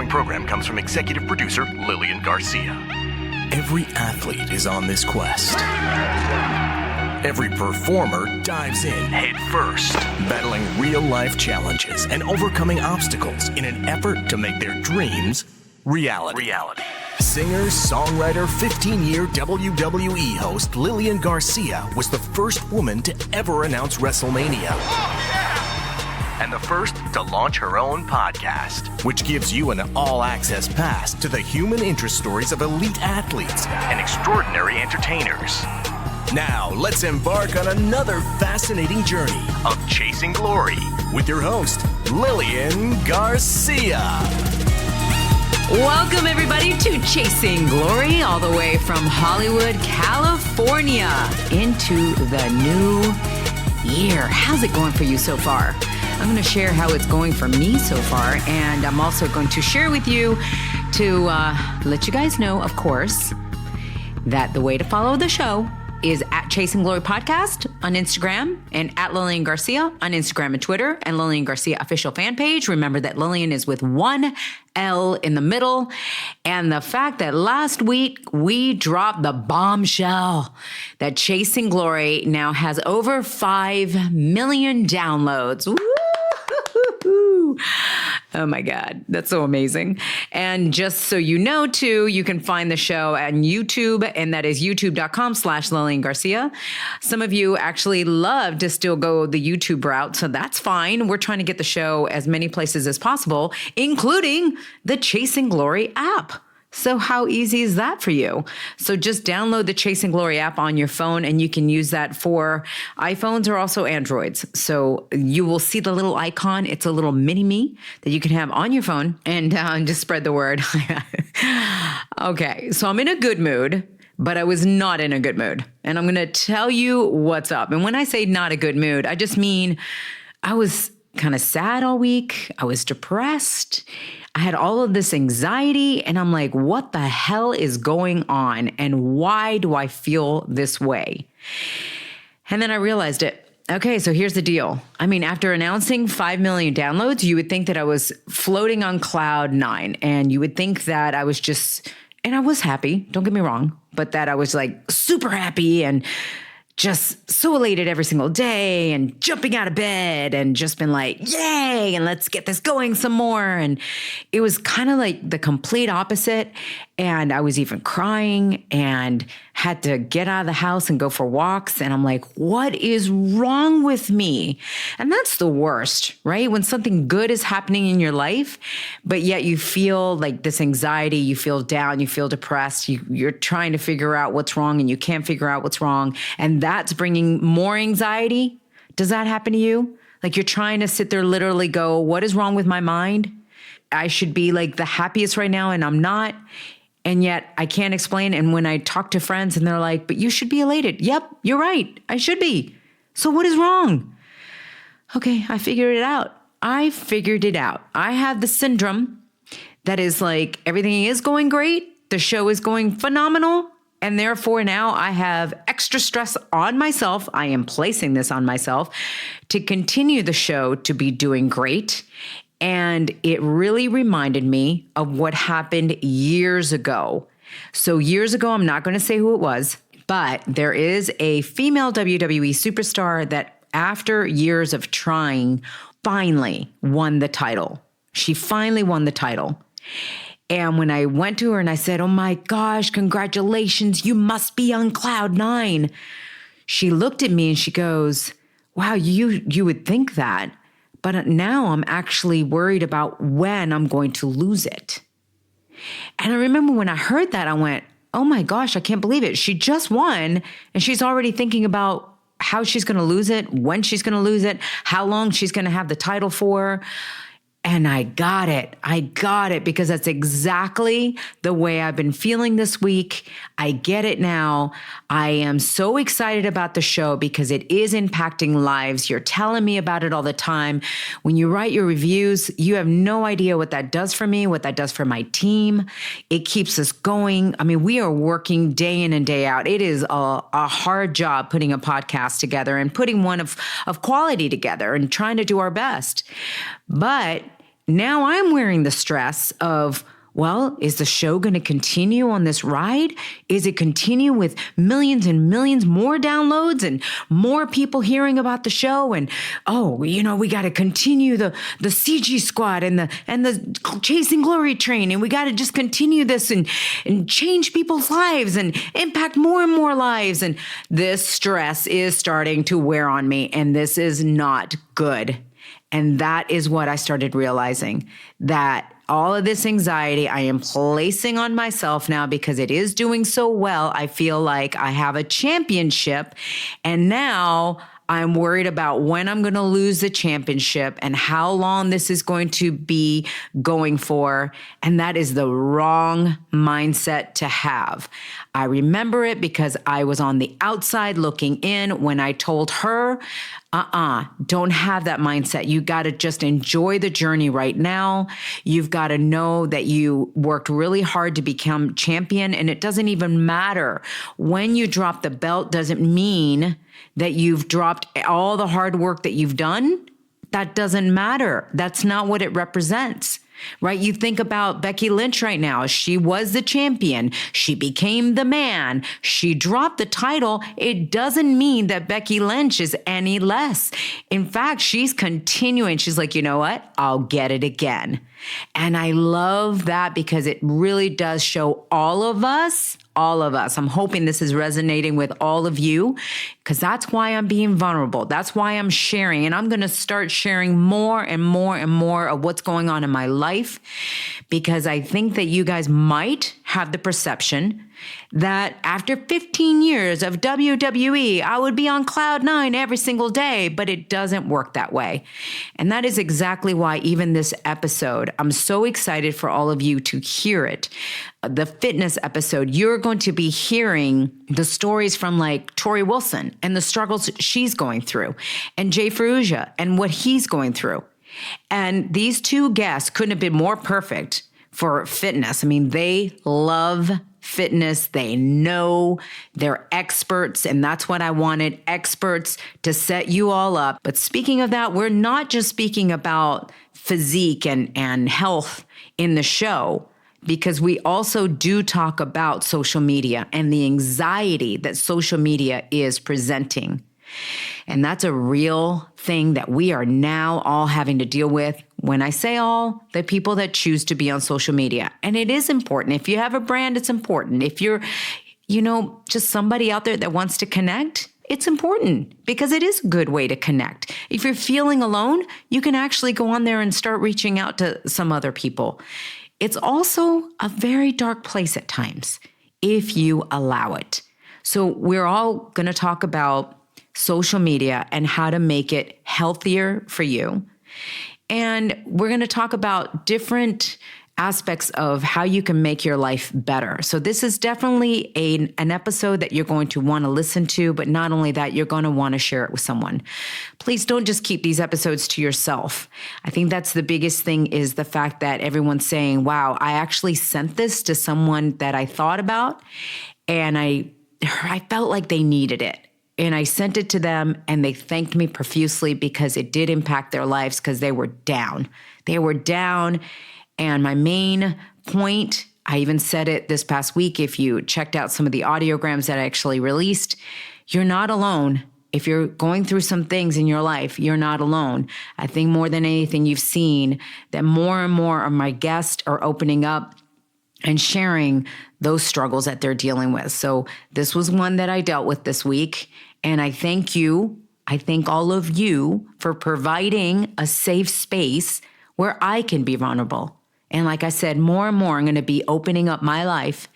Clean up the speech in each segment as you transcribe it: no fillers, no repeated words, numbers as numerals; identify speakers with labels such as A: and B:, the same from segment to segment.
A: following program comes from executive producer Lilian Garcia. Every athlete is on this quest. Every performer dives in head first, battling real-life challenges and overcoming obstacles in an effort to make their dreams reality. Singer, songwriter, 15-year WWE host Lilian Garcia was the first woman to ever announce WrestleMania. And the first to launch her own podcast, which gives you an all-access pass to the human interest stories of elite athletes and extraordinary entertainers. Now, let's embark on another fascinating journey of chasing glory with your host, Lilian Garcia.
B: Welcome, everybody, to Chasing Glory, all the way from Hollywood, California, into the new year. How's it going for you so far? I'm going to share how it's going for me so far, and I'm also going to share with you to let you guys know, of course, that the way to follow the show is at Chasing Glory Podcast on Instagram and at Lilian Garcia on Instagram and Twitter, and Lilian Garcia official fan page. Remember that Lilian is with one L in the middle. And the fact that last week we dropped the bombshell that Chasing Glory now has over 5 million downloads. Woo! Oh my God, that's so amazing. And just so you know, too, you can find the show on YouTube, and that is youtube.com/Lilian Garcia. Some of you actually love to still go the YouTube route, so that's fine. We're trying to get the show as many places as possible, including the Chasing Glory app. So how easy is that for you? So just download the Chasing Glory app on your phone, and you can use that for iPhones or also Androids. So you will see the little icon. It's a little mini me that you can have on your phone, and just spread the word. Okay, so I'm in a good mood, but I was not in a good mood. And I'm going to tell you what's up. And when I say not a good mood, I just mean I was kind of sad all week. I was depressed. I had all of this anxiety, and I'm like, what the hell is going on? And why do I feel this way? And then I realized it. Okay, so here's the deal. I mean, after announcing 5 million downloads, you would think that I was floating on cloud 9, and you would think that I was just, and I was happy, don't get me wrong, but that I was like super happy and just so elated every single day and jumping out of bed and just been like, yay, and let's get this going some more. And it was kind of like the complete opposite. And I was even crying and had to get out of the house and go for walks. And I'm like, what is wrong with me? And that's the worst, right? When something good is happening in your life, but yet you feel like this anxiety, you feel down, you feel depressed, you're trying to figure out what's wrong and you can't figure out what's wrong. And that's bringing more anxiety. Does that happen to you? Like you're trying to sit there, literally go, what is wrong with my mind? I should be like the happiest right now and I'm not. And yet I can't explain. And when I talk to friends and they're like, but you should be elated. Yep, you're right. I should be. So what is wrong? Okay, I figured it out. I have the syndrome that is like everything is going great. The show is going phenomenal. And therefore now I have extra stress on myself. I am placing this on myself to continue the show to be doing great. And it really reminded me of what happened years ago. So years ago, I'm not going to say who it was, but there is a female WWE superstar that after years of trying, finally won the title. She finally won the title. And when I went to her and I said, oh my gosh, congratulations, you must be on cloud 9. She looked at me and she goes, wow, you would think that. But now I'm actually worried about when I'm going to lose it. And I remember when I heard that, I went, oh my gosh, I can't believe it. She just won and she's already thinking about how she's going to lose it, when she's going to lose it, how long she's going to have the title for. And I got it because that's exactly the way I've been feeling this week. I get it now. I am so excited about the show because it is impacting lives. You're telling me about it all the time. When you write your reviews, you have no idea what that does for me, what that does for my team. It keeps us going. I mean, we are working day in and day out. It is a hard job putting a podcast together and putting one of quality together and trying to do our best. But now I'm wearing the stress of, well, is the show going to continue on this ride? Is it continue with millions and millions more downloads and more people hearing about the show? And, we got to continue the CG squad and the Chasing Glory train. And we got to just continue this and change people's lives and impact more and more lives. And this stress is starting to wear on me. And this is not good. And that is what I started realizing, that all of this anxiety I am placing on myself now because it is doing so well. I feel like I have a championship, and now I'm worried about when I'm going to lose the championship and how long this is going to be going for. And that is the wrong mindset to have. I remember it because I was on the outside looking in when I told her, don't have that mindset. You got to just enjoy the journey right now. You've got to know that you worked really hard to become champion, and it doesn't even matter. When you drop the belt doesn't mean that you've dropped all the hard work that you've done. That doesn't matter. That's not what it represents. Right? You think about Becky Lynch right now. She was the champion. She became the man. She dropped the title. It doesn't mean that Becky Lynch is any less. In fact, she's continuing. She's like, you know what? I'll get it again. And I love that because it really does show all of us. I'm hoping this is resonating with all of you because that's why I'm being vulnerable. That's why I'm sharing. And I'm going to start sharing more and more and more of what's going on in my life because I think that you guys might have the perception that after 15 years of WWE, I would be on cloud nine every single day, but it doesn't work that way. And that is exactly why even this episode, I'm so excited for all of you to hear it. The fitness episode, you're going to be hearing the stories from like Torrie Wilson and the struggles she's going through, and Jay Ferruggia and what he's going through. And these two guests couldn't have been more perfect for fitness. I mean, they love fitness. They know, they're experts, and that's what I wanted, experts to set you all up. But speaking of that, we're not just speaking about physique and health in the show, because we also do talk about social media and the anxiety that social media is presenting. And that's a real thing that we are now all having to deal with. When I say all, the people that choose to be on social media. And it is important. If you have a brand, it's important. If you're, just somebody out there that wants to connect, it's important because it is a good way to connect. If you're feeling alone, you can actually go on there and start reaching out to some other people. It's also a very dark place at times if you allow it. So we're all going to talk about social media and how to make it healthier for you. And we're going to talk about different aspects of how you can make your life better. So this is definitely an episode that you're going to want to listen to, but not only that, you're going to want to share it with someone. Please don't just keep these episodes to yourself. I think that's the biggest thing, is the fact that everyone's saying, wow, I actually sent this to someone that I thought about, and I felt like they needed it. And I sent it to them, and they thanked me profusely because it did impact their lives, because they were down. They were down. And my main point, I even said it this past week, if you checked out some of the audiograms that I actually released, you're not alone. If you're going through some things in your life, you're not alone. I think more than anything, you've seen that more and more of my guests are opening up and sharing those struggles that they're dealing with. So this was one that I dealt with this week. And I thank you. I thank all of you for providing a safe space where I can be vulnerable. And like I said, more and more, I'm going to be opening up my life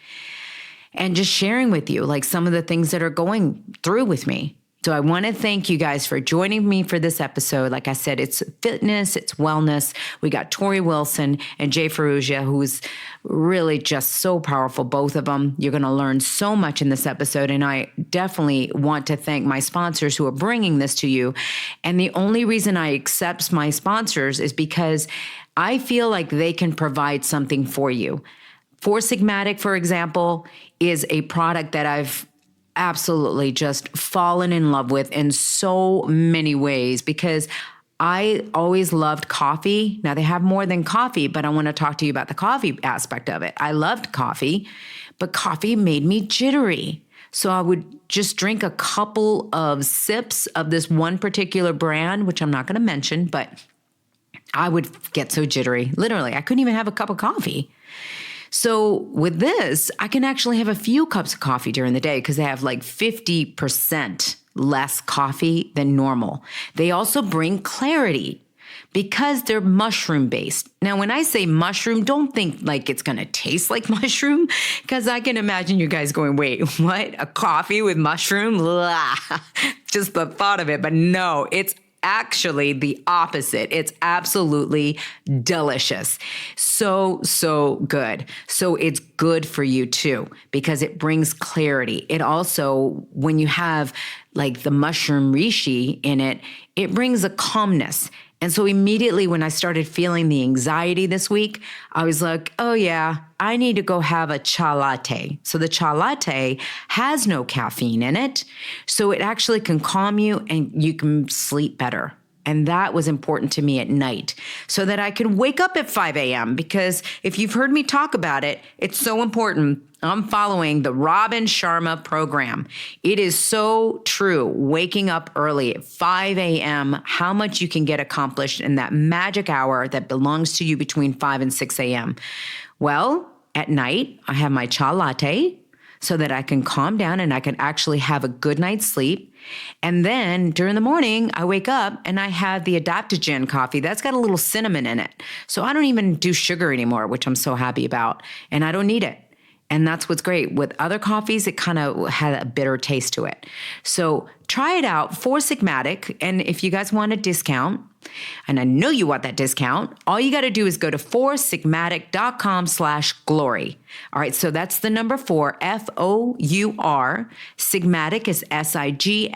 B: and just sharing with you like some of the things that are going through with me. So I want to thank you guys for joining me for this episode. Like I said, it's fitness, it's wellness. We got Torrie Wilson and Jay Ferruggia, who's really just so powerful, both of them. You're going to learn so much in this episode. And I definitely want to thank my sponsors who are bringing this to you. And the only reason I accept my sponsors is because I feel like they can provide something for you. Four Sigmatic, for example, is a product that I've absolutely just fallen in love with in so many ways, because I always loved coffee. Now they have more than coffee, but I want to talk to you about the coffee aspect of it. I loved coffee, but coffee made me jittery. So I would just drink a couple of sips of this one particular brand, which I'm not going to mention, but I would get so jittery. Literally, I couldn't even have a cup of coffee. So with this, I can actually have a few cups of coffee during the day because they have like 50% less coffee than normal. They also bring clarity because they're mushroom based. Now, when I say mushroom, don't think like it's going to taste like mushroom, because I can imagine you guys going, wait, what? A coffee with mushroom? Blah. Just the thought of it. But no, it's actually the opposite. It's absolutely delicious. So good. So it's good for you too, because it brings clarity. It also, when you have like the mushroom reishi in it, it brings a calmness. And so immediately when I started feeling the anxiety this week, I was like, oh yeah, I need to go have a chai latte. So the chai latte has no caffeine in it. So it actually can calm you and you can sleep better. And that was important to me at night so that I could wake up at 5 a.m. Because if you've heard me talk about it, it's so important. I'm following the Robin Sharma program. It is so true. Waking up early at 5 a.m., how much you can get accomplished in that magic hour that belongs to you between 5 and 6 a.m. Well, at night, I have my chai latte so that I can calm down and I can actually have a good night's sleep. And then during the morning, I wake up and I have the adaptogen coffee. That's got a little cinnamon in it. So I don't even do sugar anymore, which I'm so happy about. And I don't need it. And that's what's great. With other coffees, it kind of had a bitter taste to it. So try it out, Four Sigmatic. And if you guys want a discount, and I know you want that discount, all you got to do is go to foursigmatic.com/glory. All right, so that's the number 4, FOUR. Sigmatic is SIGMATIC,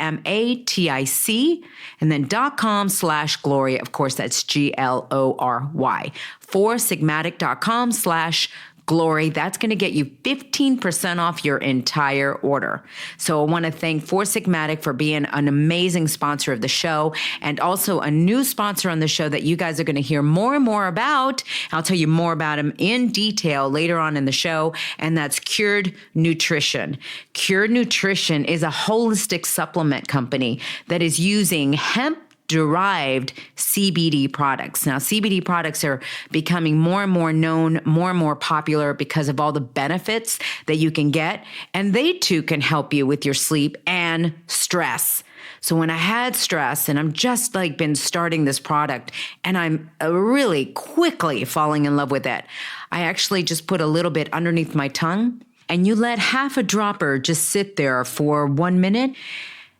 B: and then .com/glory. Of course, that's GLORY. Foursigmatic.com/glory. That's going to get you 15% off your entire order. So I want to thank Four Sigmatic for being an amazing sponsor of the show, and also a new sponsor on the show that you guys are going to hear more and more about. I'll tell you more about him in detail later on in the show, and that's Cured Nutrition. Cured Nutrition is a holistic supplement company that is using hemp-derived CBD products. Now, CBD products are becoming more and more known, more and more popular because of all the benefits that you can get. And they too can help you with your sleep and stress. So when I had stress, and I'm just like been starting this product and I'm really quickly falling in love with it, I actually just put a little bit underneath my tongue, and you let half a dropper just sit there for 1 minute.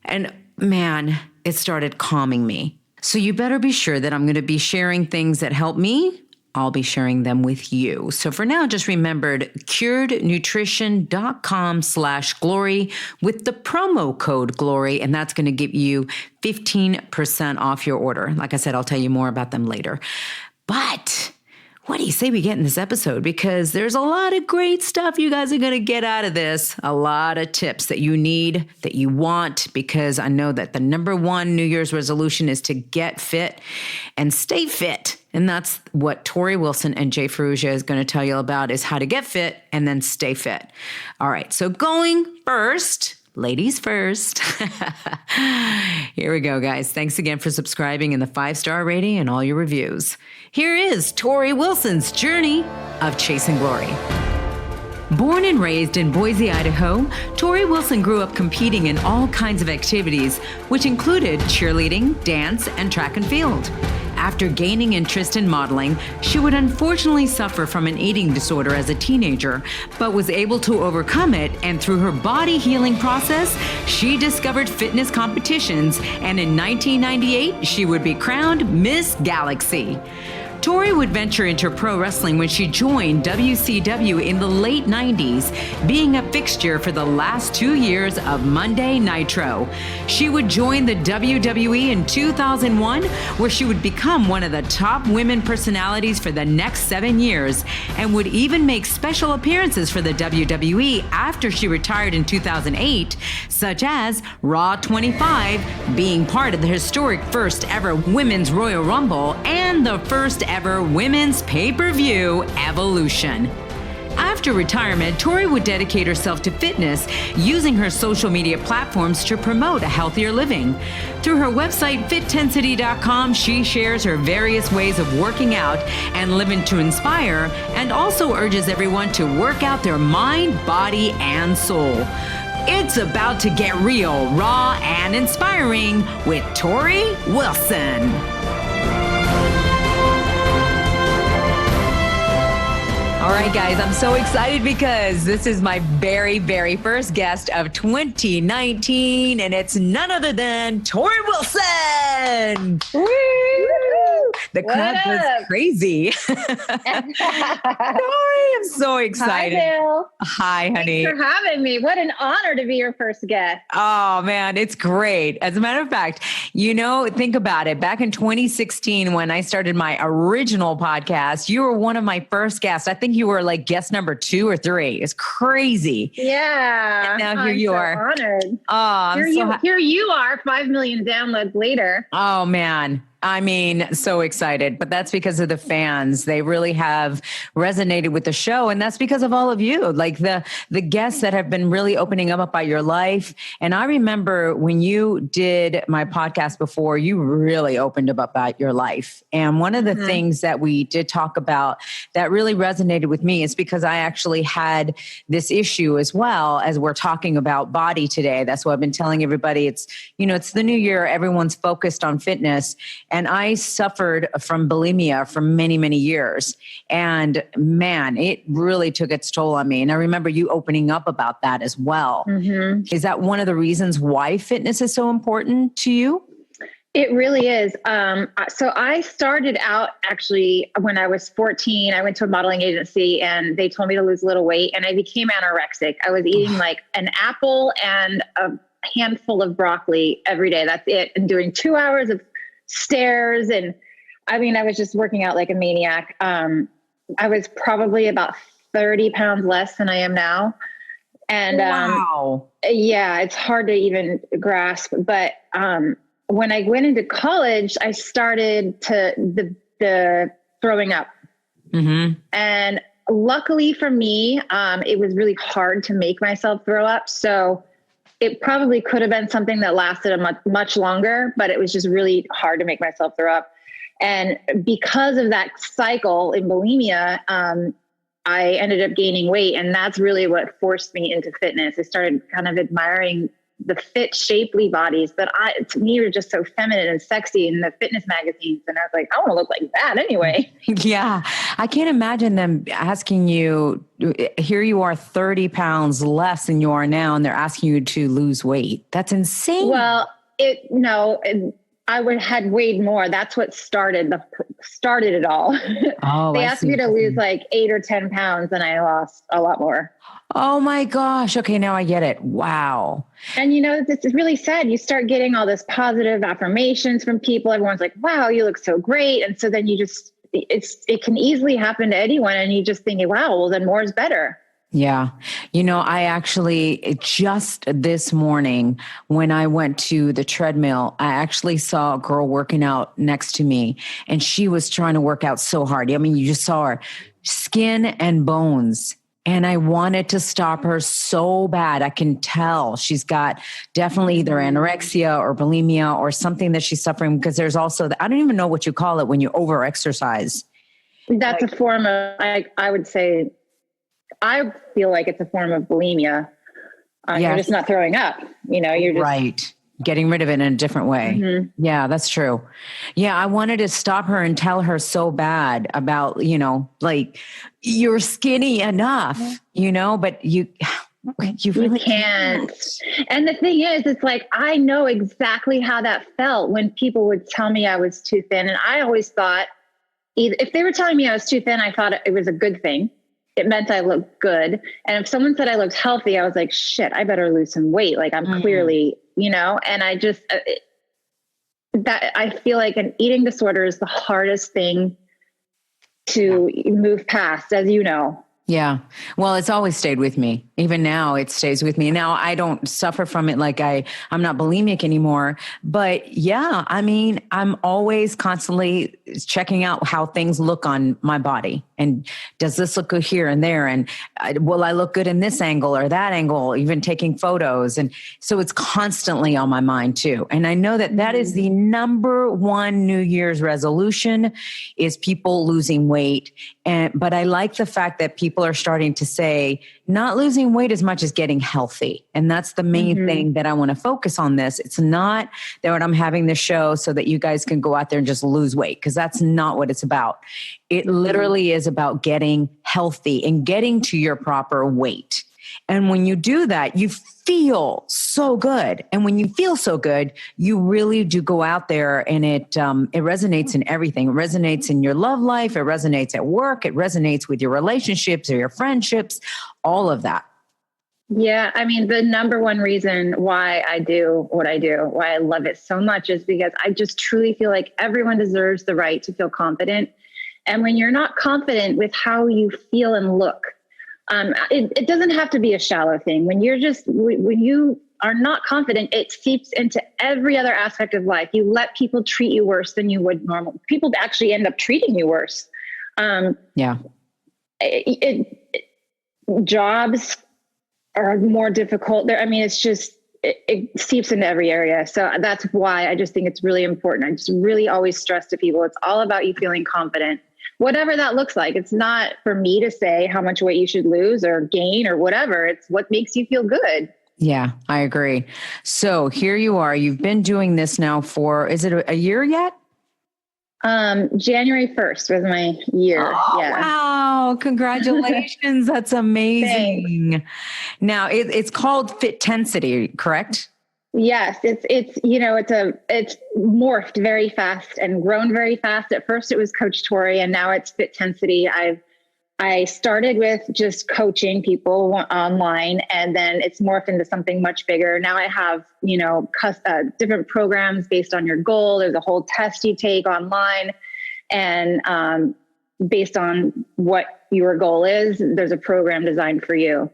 B: And man, it started calming me. So you better be sure that I'm going to be sharing things that help me. I'll be sharing them with you. So for now, just remembered curednutrition.com/glory with the promo code GLORY, and that's going to give you 15% off your order. Like I said, I'll tell you more about them later. But what do you say we get in this episode? Because there's a lot of great stuff you guys are going to get out of this. A lot of tips that you need, that you want, because I know that the number one New Year's resolution is to get fit and stay fit. And that's what Torrie Wilson and Jay Ferruggia is going to tell you about, is how to get fit and then stay fit. All right, so going first, ladies first. Here we go, guys. Thanks again for subscribing and the 5-star rating and all your reviews. Here is Torrie Wilson's journey of chasing glory. Born and raised in Boise, Idaho, Torrie Wilson grew up competing in all kinds of activities, which included cheerleading, dance, and track and field. After gaining interest in modeling, she would unfortunately suffer from an eating disorder as a teenager, but was able to overcome it, and through her body healing process, she discovered fitness competitions, and in 1998, she would be crowned Miss Galaxy. Torrie would venture into pro wrestling when she joined WCW in the late 90s, being a fixture for the last 2 years of Monday Nitro. She would join the WWE in 2001, where she would become one of the top women personalities for the next 7 years, and would even make special appearances for the WWE after she retired in 2008, such as Raw 25, being part of the historic first ever Women's Royal Rumble and the first ever Women's Pay-Per-View Evolution. After retirement, Torrie would dedicate herself to fitness, using her social media platforms to promote a healthier living. Through her website, FITTENSITY.com, she shares her various ways of working out and living to inspire, and also urges everyone to work out their mind, body, and soul. It's about to get real, raw, and inspiring with Torrie Wilson. All right, guys, I'm so excited because this is my very, very first guest of 2019, and it's none other than Torrie Wilson. Woo! The crowd goes crazy. Torrie, I'm so excited.
C: Hi, Bill.
B: Hi, honey.
C: Thanks for having me. What an honor to be your first guest.
B: Oh, man, it's great. As a matter of fact, think about it. Back in 2016, when I started my original podcast, you were one of my first guests. I think you were like guest number 2 or 3. It's crazy.
C: Yeah.
B: And now here you are.
C: Honored.
B: Oh,
C: here you are, 5 million downloads later.
B: Oh, man. I mean, so excited, but that's because of the fans. They really have resonated with the show. And that's because of all of you, like the guests that have been really opening up about your life. And I remember when you did my podcast before, you really opened up about your life. And one of the things that we did talk about that really resonated with me is because I actually had this issue as well, as we're talking about body today. That's what I've been telling everybody. It's the new year. Everyone's focused on fitness. And I suffered from bulimia for many, many years. And man, it really took its toll on me. And I remember you opening up about that as well. Mm-hmm. Is that one of the reasons why fitness is so important to you?
C: It really is. So I started out actually when I was 14. I went to a modeling agency and they told me to lose a little weight, and I became anorexic. I was eating like an apple and a handful of broccoli every day. That's it. And doing 2 hours of stairs. And I mean, I was just working out like a maniac. I was probably about 30 pounds less than I am now. And
B: wow.
C: Yeah, it's hard to even grasp. But when I went into college, I started the throwing up. Mm-hmm. And luckily for me, it was really hard to make myself throw up. So it probably could have been something that lasted much longer, but it was just really hard to make myself throw up. And because of that cycle in bulimia, I ended up gaining weight. And that's really what forced me into fitness. I started kind of admiring the fit, shapely bodies that to me were just so feminine and sexy in the fitness magazines. And I was like, I want to look like that anyway.
B: Yeah. I can't imagine them asking you, here you are 30 pounds less than you are now, and they're asking you to lose weight. That's insane.
C: Well, I had weighed more. That's what started it all. Oh, they asked me to lose like 8 or 10 pounds, and I lost a lot more.
B: Oh my gosh. Okay. Now I get it. Wow.
C: And it's really sad. You start getting all this positive affirmations from people. Everyone's like, wow, you look so great. And so then it can easily happen to anyone. And you just think, wow, well then more is better.
B: Yeah. I actually just this morning when I went to the treadmill, I actually saw a girl working out next to me, and she was trying to work out so hard. I mean, you just saw her skin and bones. And I wanted to stop her so bad. I can tell she's got definitely either anorexia or bulimia or something that she's suffering, because there's also, I don't even know what you call it when you over-exercise.
C: That's a form of, I would say, I feel like it's a form of bulimia. You're just not throwing up. You're just... Right. Getting rid of it in a different way. Mm-hmm. Yeah, that's true. Yeah, I wanted to stop her and tell her so bad about, like, you're skinny enough, but you really can't. And the thing is, it's like, I know exactly how that felt when people would tell me I was too thin. And I always thought if they were telling me I was too thin, I thought it was a good thing. It meant I looked good. And if someone said I looked healthy, I was like, shit, I better lose some weight. Like I'm clearly, and I just, that I feel like an eating disorder is the hardest thing to move past, as you know.
B: Yeah. Well, it's always stayed with me. Even now it stays with me. Now I don't suffer from it. Like I'm not bulimic anymore, but yeah, I mean, I'm always constantly checking out how things look on my body. And does this look good here and there? And will I look good in this angle or that angle, even taking photos? And so it's constantly on my mind too. And I know that is the number one New Year's resolution is people losing weight. But I like the fact that people are starting to say, not losing weight as much as getting healthy. And that's the main thing that I want to focus on this. It's not that I'm having this show so that you guys can go out there and just lose weight, because that's not what it's about. It literally is about getting healthy and getting to your proper weight. And when you do that, you feel so good. And when you feel so good, you really do go out there and it resonates in everything. It resonates in your love life. It resonates at work. It resonates with your relationships or your friendships, all of that.
C: Yeah. I mean, the number one reason why I do what I do, why I love it so much is because I just truly feel like everyone deserves the right to feel confident. And when you're not confident with how you feel and look, it doesn't have to be a shallow thing. When you are not confident, it seeps into every other aspect of life. You let people treat you worse than you would normally. People actually end up treating you worse. Jobs are more difficult. It's just, it seeps into every area. So that's why I just think it's really important. I just really always stress to people, it's all about you feeling confident. Whatever that looks like. It's not for me to say how much weight you should lose or gain or whatever. It's what makes you feel good.
B: Yeah, I agree. So here you are. You've been doing this now for, is it a year yet?
C: January 1st was my year.
B: Oh,
C: yeah.
B: Wow. Congratulations. That's amazing.
C: Thanks.
B: Now it's called FITTENSITY, correct?
C: Yes, it's morphed very fast and grown very fast. At first it was Coach Torrie and now it's FITTENSITY. I started with just coaching people online and then it's morphed into something much bigger. Now I have, different programs based on your goal. There's a whole test you take online and based on what your goal is, there's a program designed for you.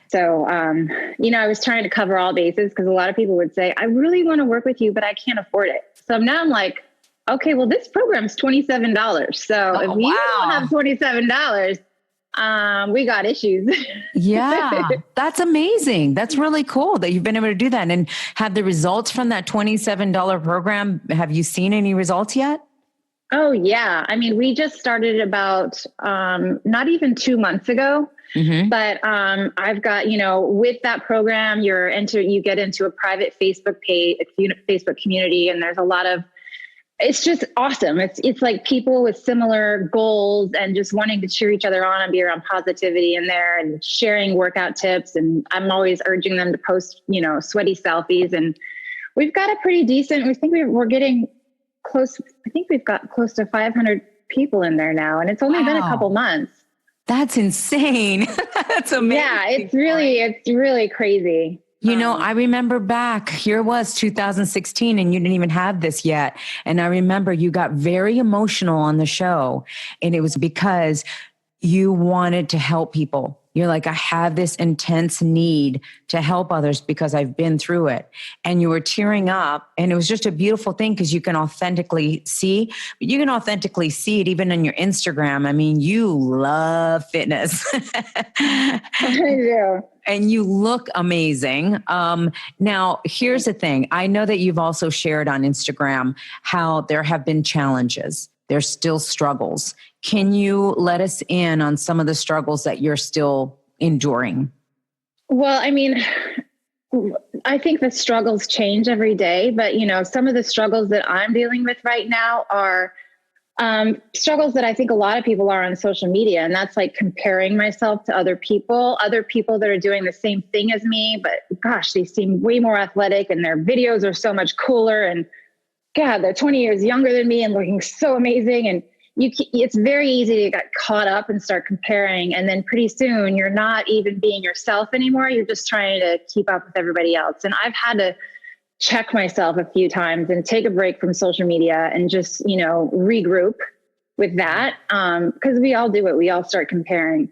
C: So, I was trying to cover all bases because a lot of people would say, I really want to work with you, but I can't afford it. So now I'm like, okay, well, this program's $27. So if you don't have $27, we got issues.
B: Yeah, that's amazing. That's really cool that you've been able to do that and have the results from that $27 program. Have you seen any results yet?
C: Oh yeah. I mean, we just started about, not even 2 months ago. Mm-hmm. But I've got, with that program, you get into a private Facebook page, Facebook community, and there's a lot of, it's just awesome. It's like people with similar goals and just wanting to cheer each other on and be around positivity in there and sharing workout tips. And I'm always urging them to post, sweaty selfies. And we've got a pretty decent, we're getting close. I think we've got close to 500 people in there now. And it's only been a couple months.
B: That's insane. That's amazing.
C: Yeah, it's really crazy.
B: I remember back, here was 2016 and you didn't even have this yet. And I remember you got very emotional on the show and it was because you wanted to help people. You're like, I have this intense need to help others because I've been through it. And you were tearing up and it was just a beautiful thing because you can authentically see, but you can authentically see it even on your Instagram. I mean, you love fitness.
C: I do.
B: And you look amazing. Now, here's the thing. I know that you've also shared on Instagram how there have been challenges. There's still struggles. Can you let us in on some of the struggles that you're still enduring? Well,
C: I mean, I think the struggles change every day, but some of the struggles that I'm dealing with right now are struggles that I think a lot of people are on social media. And that's like comparing myself to other people that are doing the same thing as me, but gosh, they seem way more athletic and their videos are so much cooler and God, they're 20 years younger than me and looking so amazing. And, it's very easy to get caught up and start comparing. And then pretty soon you're not even being yourself anymore. You're just trying to keep up with everybody else. And I've had to check myself a few times and take a break from social media and just, regroup with that. Cause we all do it. We all start comparing,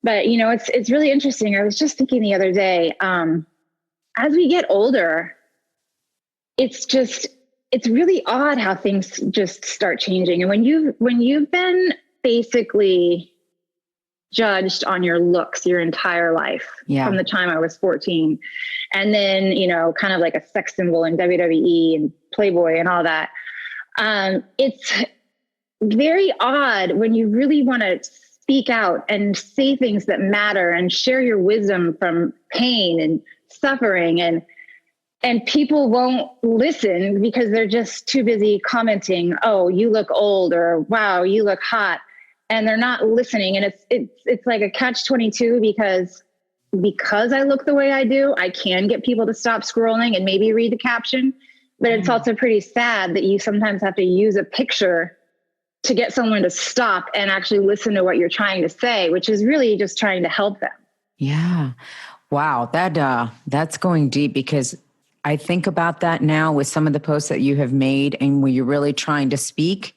C: but it's really interesting. I was just thinking the other day, as we get older, it's really odd how things just start changing. And when you've been basically judged on your looks your entire life, from the time I was 14, and then, kind of like a sex symbol in WWE and Playboy and all that. It's very odd when you really want to speak out and say things that matter and share your wisdom from pain and suffering, and people won't listen because they're just too busy commenting, "Oh, you look old," or "Wow, you look hot." And they're not listening. And it's like a catch-22 because I look the way I do, I can get people to stop scrolling and maybe read the caption. But it's also pretty sad that you sometimes have to use a picture to get someone to stop and actually listen to what you're trying to say, which is really just trying to help them.
B: Yeah. Wow. That's going deep, because I think about that now with some of the posts that you have made and where you're really trying to speak,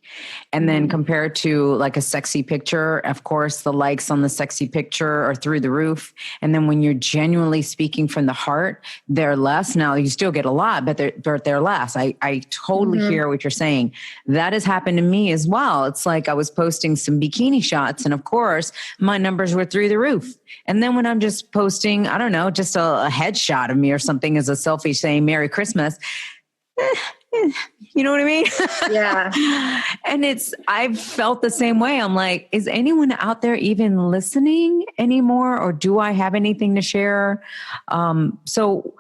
B: and then compared to like a sexy picture, of course, the likes on the sexy picture are through the roof. And then when you're genuinely speaking from the heart, they're less. Now you still get a lot, but they're less. I totally hear what you're saying. That has happened to me as well. It's like I was posting some bikini shots, and of course my numbers were through the roof. And then when I'm just posting, I don't know, just a headshot of me or something as a selfie saying Merry Christmas, you know what I mean?
C: Yeah.
B: And I've felt the same way. I'm like, is anyone out there even listening anymore? Or do I have anything to share? So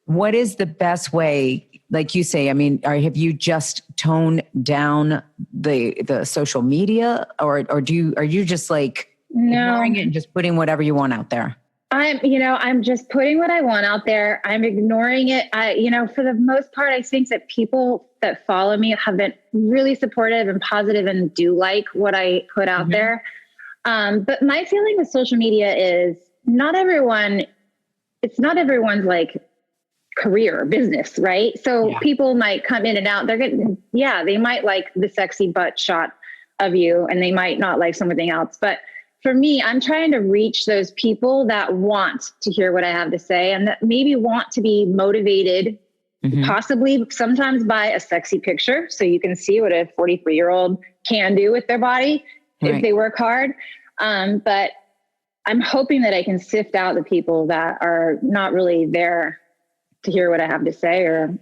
B: what is the best way? Like you say, I mean, have you just toned down the social media, or are you just like ignoring it and just putting whatever you want out there?
C: I'm just putting what I want out there. I'm ignoring it. For the most part, I think that people that follow me have been really supportive and positive and do like what I put out there. But my feeling with social media is it's not everyone's like career or business, right? So people might come in and out. They might like the sexy butt shot of you and they might not like something else. But for me, I'm trying to reach those people that want to hear what I have to say and that maybe want to be motivated, possibly sometimes by a sexy picture. So you can see what a 43-year-old can do with their body if they work hard. But I'm hoping that I can sift out the people that are not really there to hear what I have to say, or,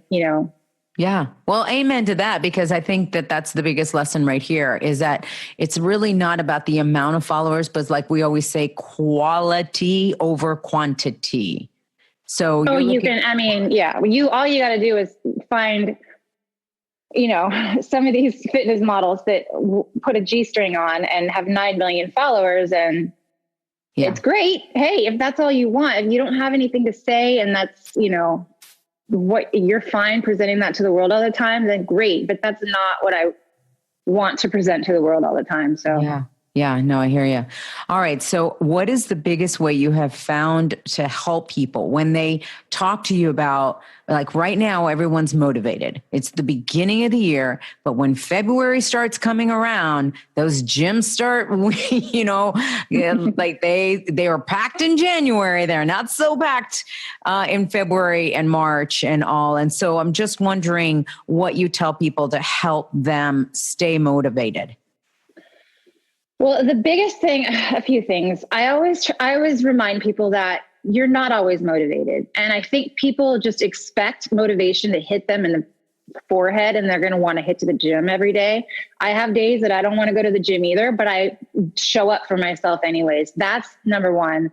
B: Yeah. Well, amen to that, because I think that that's the biggest lesson right here, is that it's really not about the amount of followers, but like we always say, quality over quantity. So
C: all you got to do is find, some of these fitness models that put a G-string on and have 9 million followers, and it's great. Hey, if that's all you want, if you don't have anything to say and that's, what you're fine presenting that to the world all the time, then great. But that's not what I want to present to the world all the time. So
B: yeah, no, I hear you. All right. So what is the biggest way you have found to help people when they talk to you about, like right now, everyone's motivated. It's the beginning of the year, but when February starts coming around, those gyms start, like they are packed in January. They're not so packed in February and March and all. And so I'm just wondering what you tell people to help them stay motivated.
C: Well, the biggest thing, a few things. I always remind people that you're not always motivated. And I think people just expect motivation to hit them in the forehead and they're going to want to hit to the gym every day. I have days that I don't want to go to the gym either, but I show up for myself anyways. That's number one.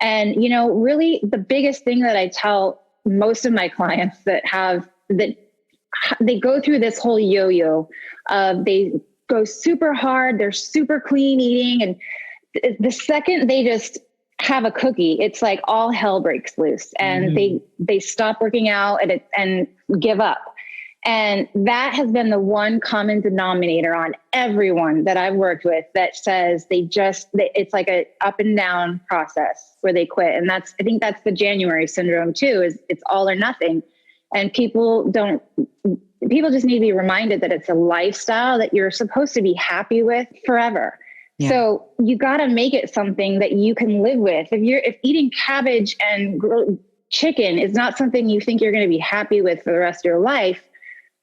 C: And, really the biggest thing that I tell most of my clients that they go through this whole yo-yo of they go super hard, they're super clean eating. And the second they just have a cookie, it's like all hell breaks loose and they stop working out and give up. And that has been the one common denominator on everyone that I've worked with that says it's like a up and down process where they quit. And I think that's the January syndrome too, is it's all or nothing. And people just need to be reminded that it's a lifestyle that you're supposed to be happy with forever. Yeah. So you got to make it something that you can live with. If eating cabbage and grilled chicken is not something you think you're going to be happy with for the rest of your life,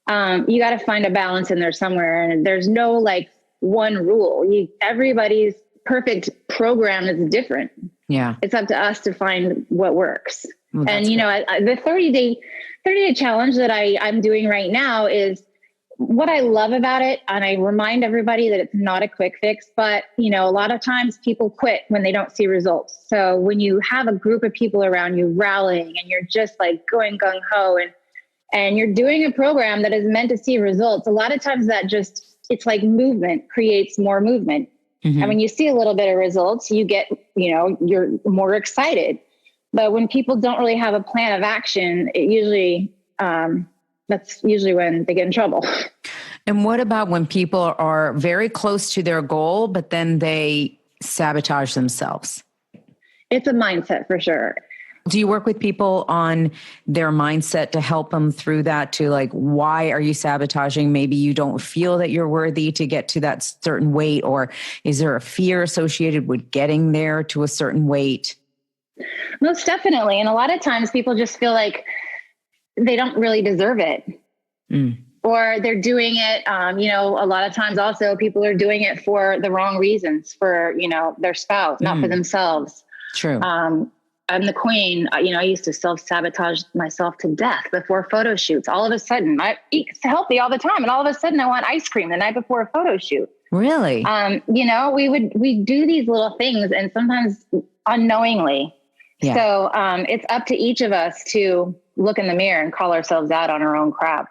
C: you got to find a balance in there somewhere. And there's no like one rule. Everybody's perfect program is different. Yeah. It's up to us to find what works. Well, and the 30-day challenge that I'm doing right now is what I love about it. And I remind everybody that it's not a quick fix, but a lot of times people quit when they don't see results. So when you have a group of people around you rallying and you're just like going gung ho and you're doing a program that is meant to see results, a lot of times it's like movement creates more movement. Mm-hmm. And when you see a little bit of results, you get, you're more excited. But when people don't really have a plan of action, that's usually when they get in trouble.
B: And what about when people are very close to their goal, but then they sabotage themselves?
C: It's a mindset for sure.
B: Do you work with people on their mindset to help them through that, to like, why are you sabotaging? Maybe you don't feel that you're worthy to get to that certain weight, or is there a fear associated with getting there to a certain weight?
C: Most definitely. And a lot of times people just feel like they don't really deserve it. Or they're doing it. A lot of times also people are doing it for the wrong reasons, for, their spouse, not for themselves.
B: True.
C: I'm the queen. I used to self-sabotage myself to death before photo shoots. All of a sudden I eat healthy all the time. And all of a sudden I want ice cream the night before a photo shoot.
B: Really?
C: We do these little things and sometimes unknowingly. Yeah. So it's up to each of us to look in the mirror and call ourselves out on our own crap.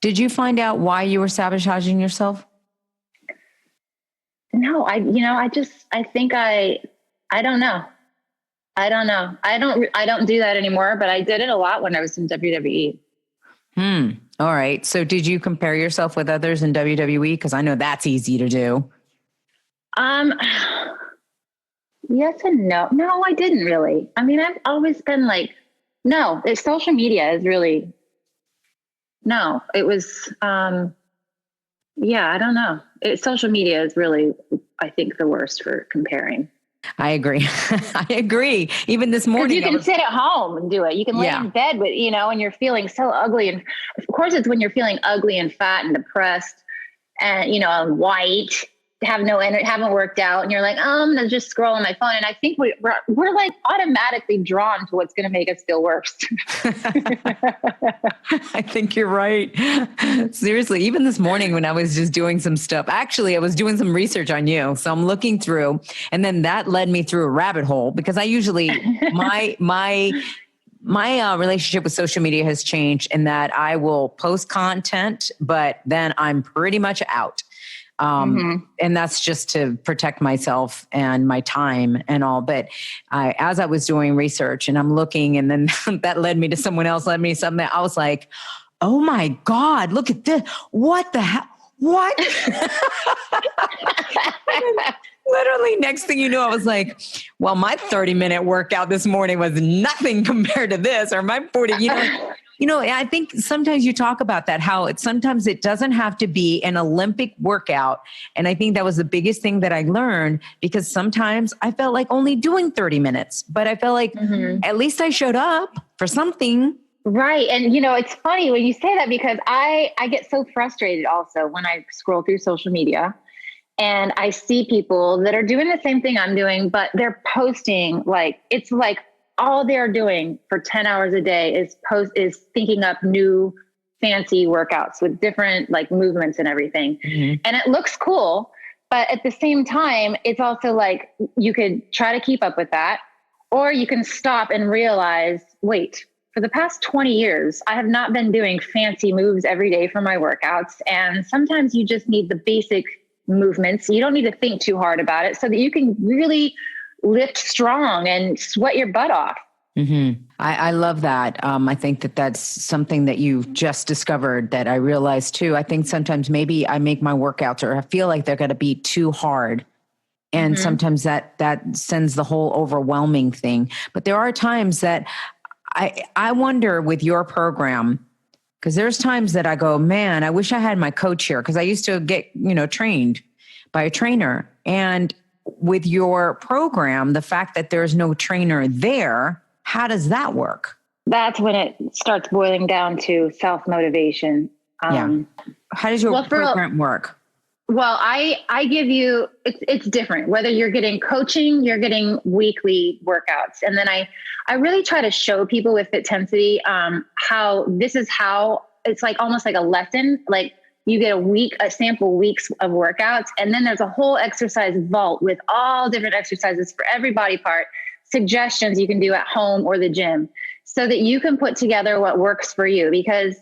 B: Did you find out why you were sabotaging yourself?
C: No, I don't know. I don't do that anymore, but I did it a lot when I was in WWE.
B: All right. So did you compare yourself with others in WWE? Because I know that's easy to do.
C: Yes and no. No, I didn't really. I mean, I've always been like, no, social media is really, no, it was, I don't know. Social media is really, I think, the worst for comparing.
B: I agree. I agree. Even this morning.
C: You can sit at home and do it. You can lay in bed with, and you're feeling so ugly. And of course it's when you're feeling ugly and fat and depressed and, and white, have no energy, haven't worked out. And you're like, I'm going to just scroll on my phone. And I think we're like automatically drawn to what's going to make us feel worse.
B: I think you're right. Seriously, even this morning when I was just doing some stuff, actually, I was doing some research on you. So I'm looking through, and then that led me through a rabbit hole because I usually, my relationship with social media has changed in that I will post content, but then I'm pretty much out. And that's just to protect myself and my time and all. But as I was doing research and I'm looking, and then that led me to someone else, led me to something. I was like, oh my God, look at this. What the hell? What? Literally next thing you know, I was like, well, my 30-minute workout this morning was nothing compared to this, or my 40, I think sometimes you talk about that, how sometimes it doesn't have to be an Olympic workout. And I think that was the biggest thing that I learned, because sometimes I felt like only doing 30 minutes, but I felt like at least I showed up for something.
C: Right. And, it's funny when you say that, because I get so frustrated also when I scroll through social media and I see people that are doing the same thing I'm doing, but they're posting it's like, all they're doing for 10 hours a day is thinking up new fancy workouts with different movements and everything. And it looks cool, but at the same time, it's also like, you could try to keep up with that, or you can stop and realize, wait, for the past 20 years, I have not been doing fancy moves every day for my workouts. And sometimes you just need the basic movements. You don't need to think too hard about it so that you can really lift strong and sweat your butt off.
B: I love that. I think that that's something that you've just discovered that I realized too. I think sometimes maybe I make my workouts or I feel like they're going to be too hard. And sometimes that sends the whole overwhelming thing. But there are times that I wonder with your program, because there's times that I go, man, I wish I had my coach here, because I used to get, trained by a trainer. And with your program, the fact that there's no trainer there, how does that work?
C: That's when it starts boiling down to self-motivation.
B: How does your program work?
C: Well, I give you, it's different. Whether you're getting coaching, you're getting weekly workouts. And then I really try to show people with Fit'tensity how it's like almost like a lesson. Like you get a sample weeks of workouts. And then there's a whole exercise vault with all different exercises for every body part, suggestions you can do at home or the gym, so that you can put together what works for you. Because,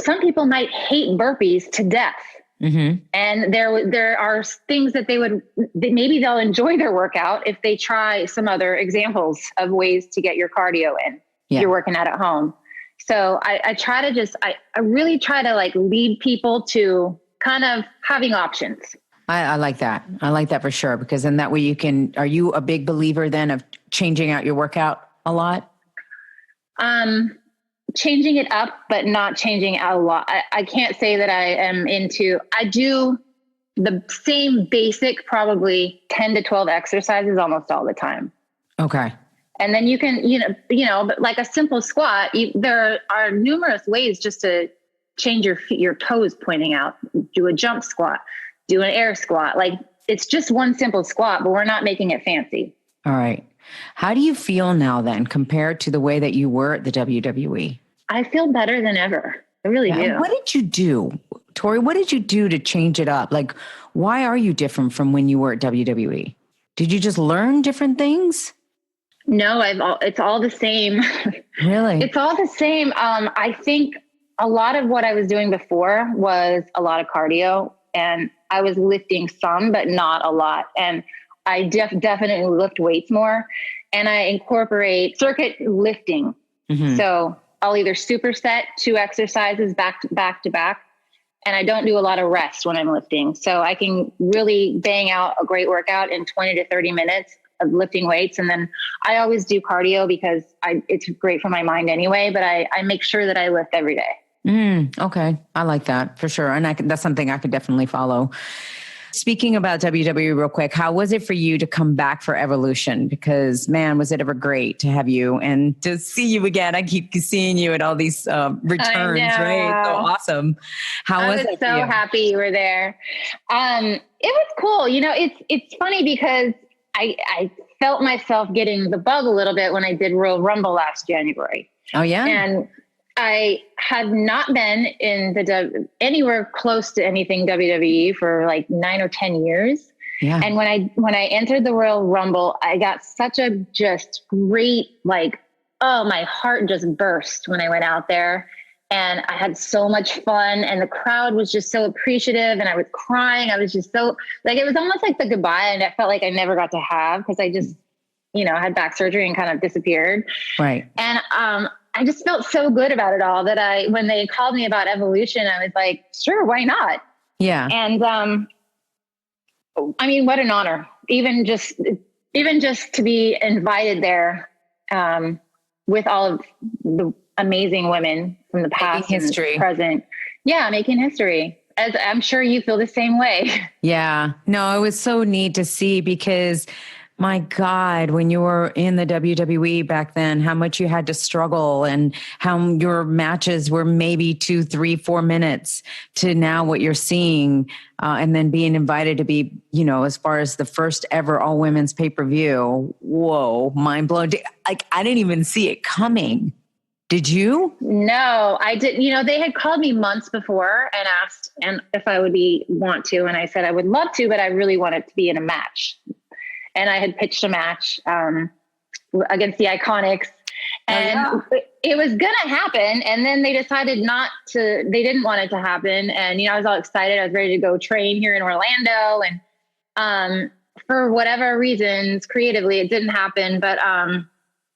C: some people might hate burpees to death. And there are things that maybe they'll enjoy their workout if they try some other examples of ways to get your cardio in. You're working out at home. So I really try to like lead people to kind of having options.
B: I like that. I like that for sure, because then that way are you a big believer then of changing out your workout a lot?
C: Changing it up, but not changing out a lot. I can't say that I do the same basic, probably 10 to 12 exercises almost all the time.
B: Okay.
C: And then you can, but like a simple squat, there are numerous ways just to change your toes pointing out. Do a jump squat, do an air squat. Like it's just one simple squat, but we're not making it fancy.
B: All right. How do you feel now then compared to the way that you were at the WWE?
C: I feel better than ever. I really do.
B: What did you do, Torrie? What did you do to change it up? Like, why are you different from when you were at WWE? Did you just learn different things?
C: No, it's all the same.
B: Really?
C: It's all the same. I think a lot of what I was doing before was a lot of cardio, and I was lifting some, but not a lot. And I definitely lift weights more, and I incorporate circuit lifting. So I'll either superset 2 exercises back to back. And I don't do a lot of rest when I'm lifting. So I can really bang out a great workout in 20 to 30 minutes of lifting weights. And then I always do cardio because it's great for my mind anyway, but I make sure that I lift every day.
B: Okay. I like that for sure. And that's something I could definitely follow. Speaking about WWE real quick, how was it for you to come back for Evolution? Because man, was it ever great to have you and to see you again. I keep seeing you at all these returns, right? So awesome. How was it?
C: I was so happy you were there. It was cool. It's funny because I felt myself getting the bug a little bit when I did Royal Rumble last January.
B: Oh yeah.
C: And I had not been in anywhere close to anything WWE for like 9 or 10 years.
B: Yeah.
C: And when I entered the Royal Rumble, I got such a just great, my heart just burst when I went out there, and I had so much fun, and the crowd was just so appreciative, and I was crying. I was just so it was almost like the goodbye, and I felt like I never got to have, because I just, I had back surgery and kind of disappeared.
B: Right.
C: And, I just felt so good about it all that when they called me about Evolution, I was like, sure, why not?
B: Yeah.
C: And, what an honor, even just to be invited there, with all of the amazing women from the past and the present. Yeah. Making history. As I'm sure you feel the same way.
B: Yeah. No, it was so neat to see, because my God, when you were in the WWE back then, how much you had to struggle, and how your matches were maybe 2, 3, 4 minutes to now what you're seeing. And then being invited to be, as far as the first ever all women's pay-per-view. Whoa, mind blown. I didn't even see it coming. Did you?
C: No, I didn't. They had called me months before and asked if I would want to. And I said, I would love to, but I really wanted to be in a match. And I had pitched a match against the Iconics, and it was going to happen. And then they decided they didn't want it to happen. And, I was all excited. I was ready to go train here in Orlando. And for whatever reasons, creatively, it didn't happen, but,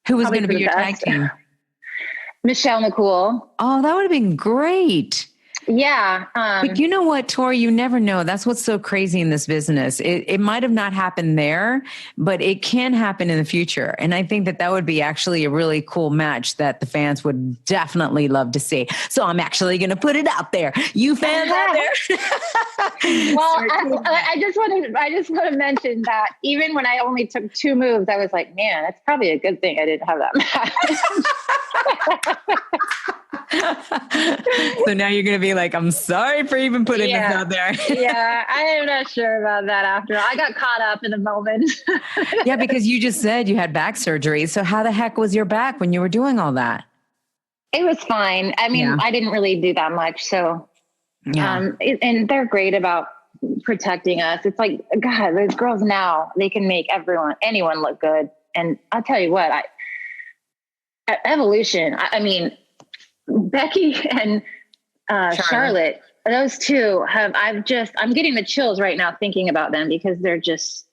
B: Who was
C: probably
B: going to
C: for
B: be
C: the
B: your tag
C: best.
B: team?
C: Michelle McCool.
B: Oh, that would have been great.
C: Yeah.
B: But you know what, Tori, you never know. That's what's so crazy in this business. It might have not happened there, but it can happen in the future. And I think that that would be actually a really cool match that the fans would definitely love to see. So I'm actually going to put it out there. You fans out there.
C: Well, I just want to mention that even when I only took 2 moves, I was like, man, that's probably a good thing I didn't have that match.
B: So now you're going to be like, I'm sorry for even putting this out there.
C: Yeah, I am not sure about that after. I got caught up in the moment.
B: Yeah, because you just said you had back surgery. So how the heck was your back when you were doing all that?
C: It was fine. I mean, I didn't really do that much. So, and they're great about protecting us. It's like, God, those girls now, they can make anyone look good. And I'll tell you what, evolution, I mean, Becky and Charlotte, those two I'm getting the chills right now thinking about them because they're just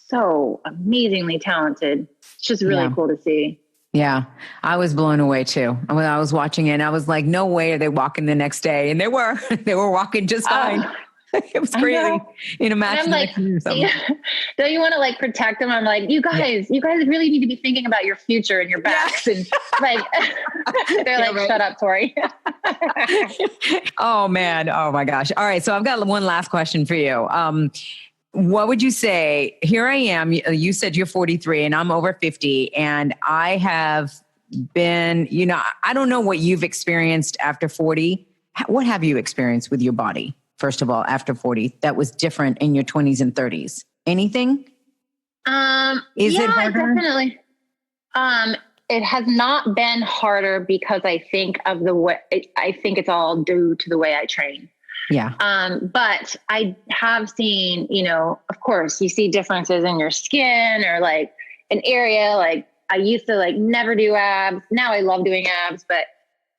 C: so amazingly talented. It's just really cool to see.
B: Yeah, I was blown away too. When I was watching it, I was like, no way are they walking the next day. And they were walking just fine. It was crazy in a match.
C: I'm like, don't you want to like protect them? I'm like, you guys really need to be thinking about your future and your backs. And like, they're like, shut up, Tori.
B: Oh man. Oh my gosh. All right. So I've got one last question for you. What would you say? Here I am. You said you're 43 and I'm over 50 and I have been, I don't know what you've experienced after 40. What have you experienced with your body? First of all, after 40, that was different in your 20s and 30s. Anything? Is it harder?
C: Definitely. It has not been harder because I think of the way, I think it's all due to the way I train.
B: Yeah.
C: But I have seen, of course you see differences in your skin or like an area, like I used to like never do abs. Now I love doing abs, but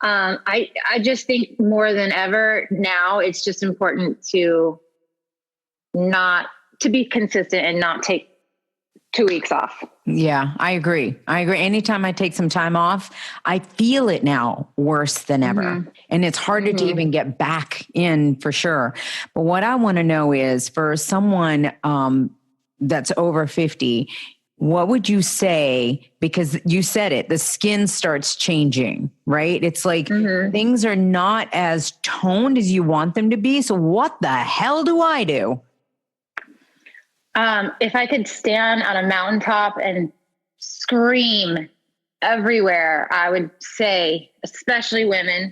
C: I just think more than ever now it's just important to be consistent and not take 2 weeks off.
B: Yeah, I agree. Anytime I take some time off, I feel it now worse than ever. Mm-hmm. And it's harder to even get back in for sure. But what I want to know is for someone that's over 50, what would you say? Because you said it, the skin starts changing, right? It's like things are not as toned as you want them to be. So what the hell do I do?
C: If I could stand on a mountaintop and scream everywhere, I would say, especially women,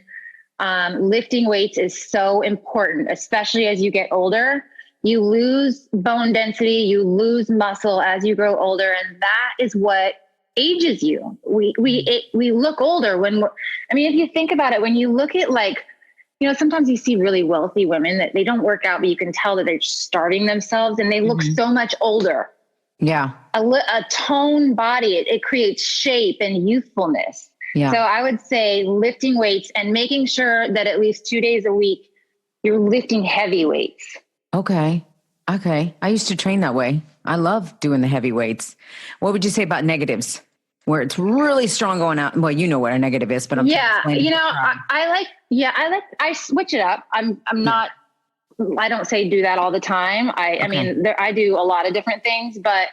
C: lifting weights is so important, especially as you get older. You lose bone density, you lose muscle as you grow older, and that is what ages you. We look older if you think about it, when you look at like, sometimes you see really wealthy women that they don't work out, but you can tell that they're starving themselves and they look so much older.
B: Yeah.
C: A toned body, it creates shape and youthfulness. Yeah. So I would say lifting weights and making sure that at least 2 days a week, you're lifting heavy weights.
B: Okay. I used to train that way. I love doing the heavy weights. What would you say about negatives? Where it's really strong going out. Well, you know what a negative is, but I switch it up. I don't say do that all the time. I mean, I do a lot of different things, but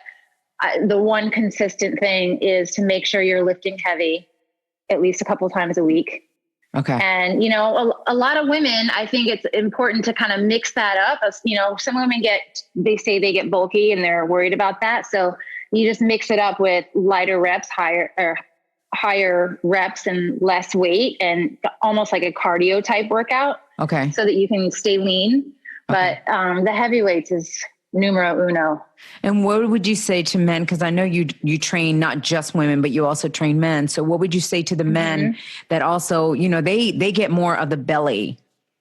B: the one consistent thing is to make sure you're lifting heavy at least a couple of times a week. Okay.
C: And, a lot of women, I think it's important to kind of mix that up. Some women they say they get bulky and they're worried about that. So you just mix it up with lighter reps, higher reps and less weight and almost like a cardio type workout.
B: Okay.
C: So that you can stay lean. Okay. But the heavy weights is numero uno.
B: And what would you say to men? Because I know you train not just women, but you also train men. So what would you say to the men that also, they get more of the belly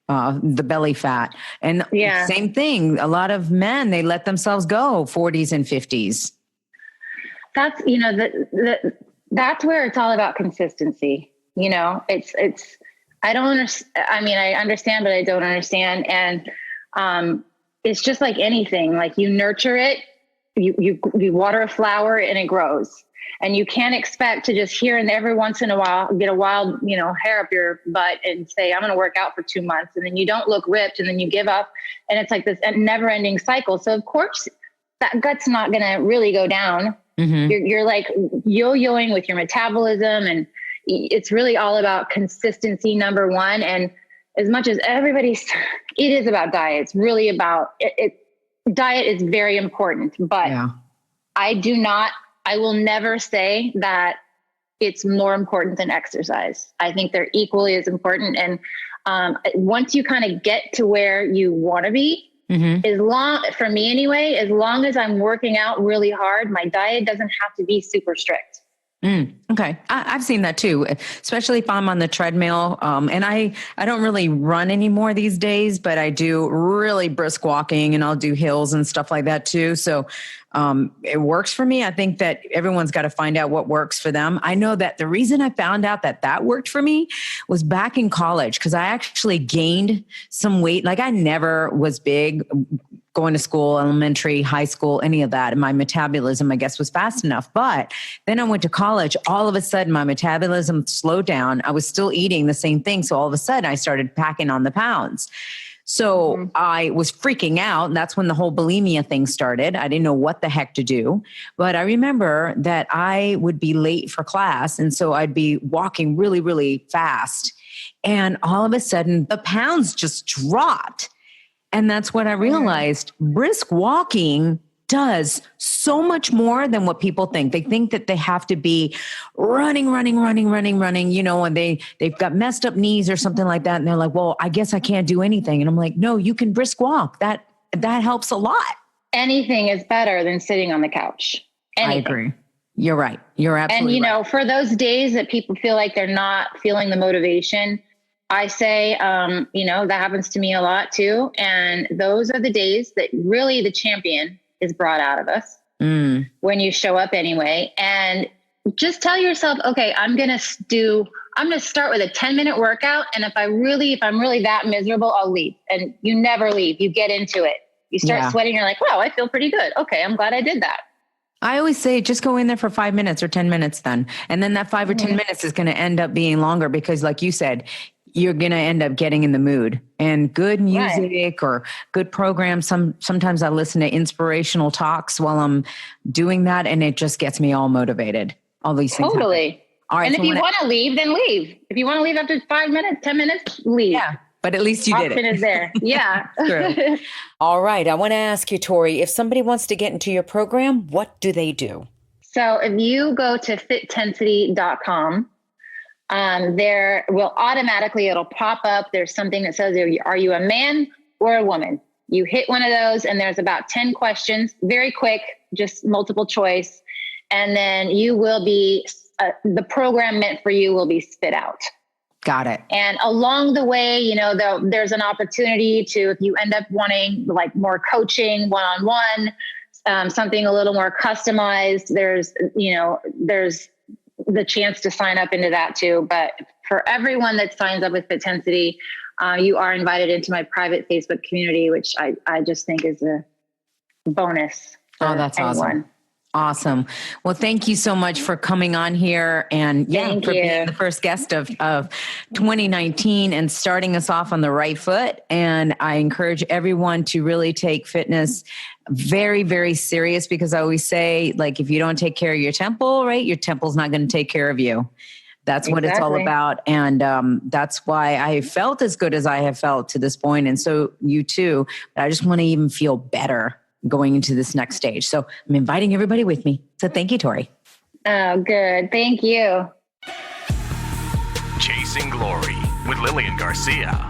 B: fat? And same thing. A lot of men, they let themselves go 40s and 50s.
C: That's, that's where it's all about consistency. I don't understand. I mean, I understand, but I don't understand. And, it's just like anything, like you nurture it, you water a flower and it grows. And you can't expect to just here and every once in a while get a wild, hair up your butt and say, I'm going to work out for 2 months. And then you don't look ripped and then you give up. And it's like this never ending cycle. So of course that gut's not going to really go down. Mm-hmm. You're like yo-yoing with your metabolism. And it's really all about consistency, number one. And as much as it is about diet. It's really about diet is very important, but I will never say that it's more important than exercise. I think they're equally as important. And once you kind of get to where you want to be, for me anyway, as long as I'm working out really hard, my diet doesn't have to be super strict.
B: Okay. I've seen that too, especially if I'm on the treadmill. And I don't really run anymore these days, but I do really brisk walking and I'll do hills and stuff like that too. So, it works for me. I think that everyone's got to find out what works for them. I know that the reason I found out that worked for me was back in college, because I actually gained some weight. Like I never was big going to school, elementary, high school, any of that. And my metabolism, I guess, was fast enough. But then I went to college. All of a sudden, my metabolism slowed down. I was still eating the same thing. So all of a sudden, I started packing on the pounds. So I was freaking out. And that's when the whole bulimia thing started. I didn't know what the heck to do. But I remember that I would be late for class. And so I'd be walking really, really fast. And all of a sudden, the pounds just dropped. And that's what I realized. Brisk walking does so much more than what people think. They think that they have to be running, and they've got messed up knees or something like that. And they're like, well, I guess I can't do anything. And I'm like, no, you can brisk walk. That helps a lot.
C: Anything is better than sitting on the couch. Anything.
B: I agree. You're right. You're absolutely right.
C: And, for those days that people feel like they're not feeling the motivation, I say, that happens to me a lot too. And those are the days that really the champion is brought out of us when you show up anyway. And just tell yourself, okay, I'm going to start with a 10-minute workout. And if I'm really that miserable, I'll leave. And you never leave. You get into it. You start sweating. You're like, wow, I feel pretty good. Okay. I'm glad I did that.
B: I always say, just go in there for 5 minutes or 10 minutes then. And then that 5 or 10 minutes is going to end up being longer because like you said, you're going to end up getting in the mood. And good music or good programs. Sometimes I listen to inspirational talks while I'm doing that, and it just gets me all motivated. All these things.
C: Totally.
B: All right.
C: And if you want to leave, then leave. If you want to leave after 5 minutes, 10 minutes, leave.
B: Yeah. But at least you did it.
C: Option is there. Yeah.
B: True. All right. I want to ask you, Torrie, if somebody wants to get into your program, what do they do?
C: So if you go to FITTENSITY.com, there will automatically, it'll pop up. There's something that says, are you a man or a woman? You hit one of those and there's about 10 questions, very quick, just multiple choice. And then you will be, the program meant for you will be spit out.
B: Got it.
C: And along the way, there's an opportunity to, if you end up wanting like more coaching, one-on-one, something a little more customized, there's the chance to sign up into that too. But for everyone that signs up with FITTENSITY, you are invited into my private Facebook community, which I just think is a bonus.
B: Oh, that's awesome. Awesome. Well, thank you so much for coming on here and for being the first guest of 2019 and starting us off on the right foot. And I encourage everyone to really take fitness very, very serious, because I always say, like, if you don't take care of your temple, right, your temple's not going to take care of you. That's what it's all about. And that's why I felt as good as I have felt to this point. And so you too, but I just want to even feel better going into this next stage. So I'm inviting everybody with me. So thank you, Torrie.
C: Oh, good. Thank you.
A: Chasing Glory with Lilian Garcia.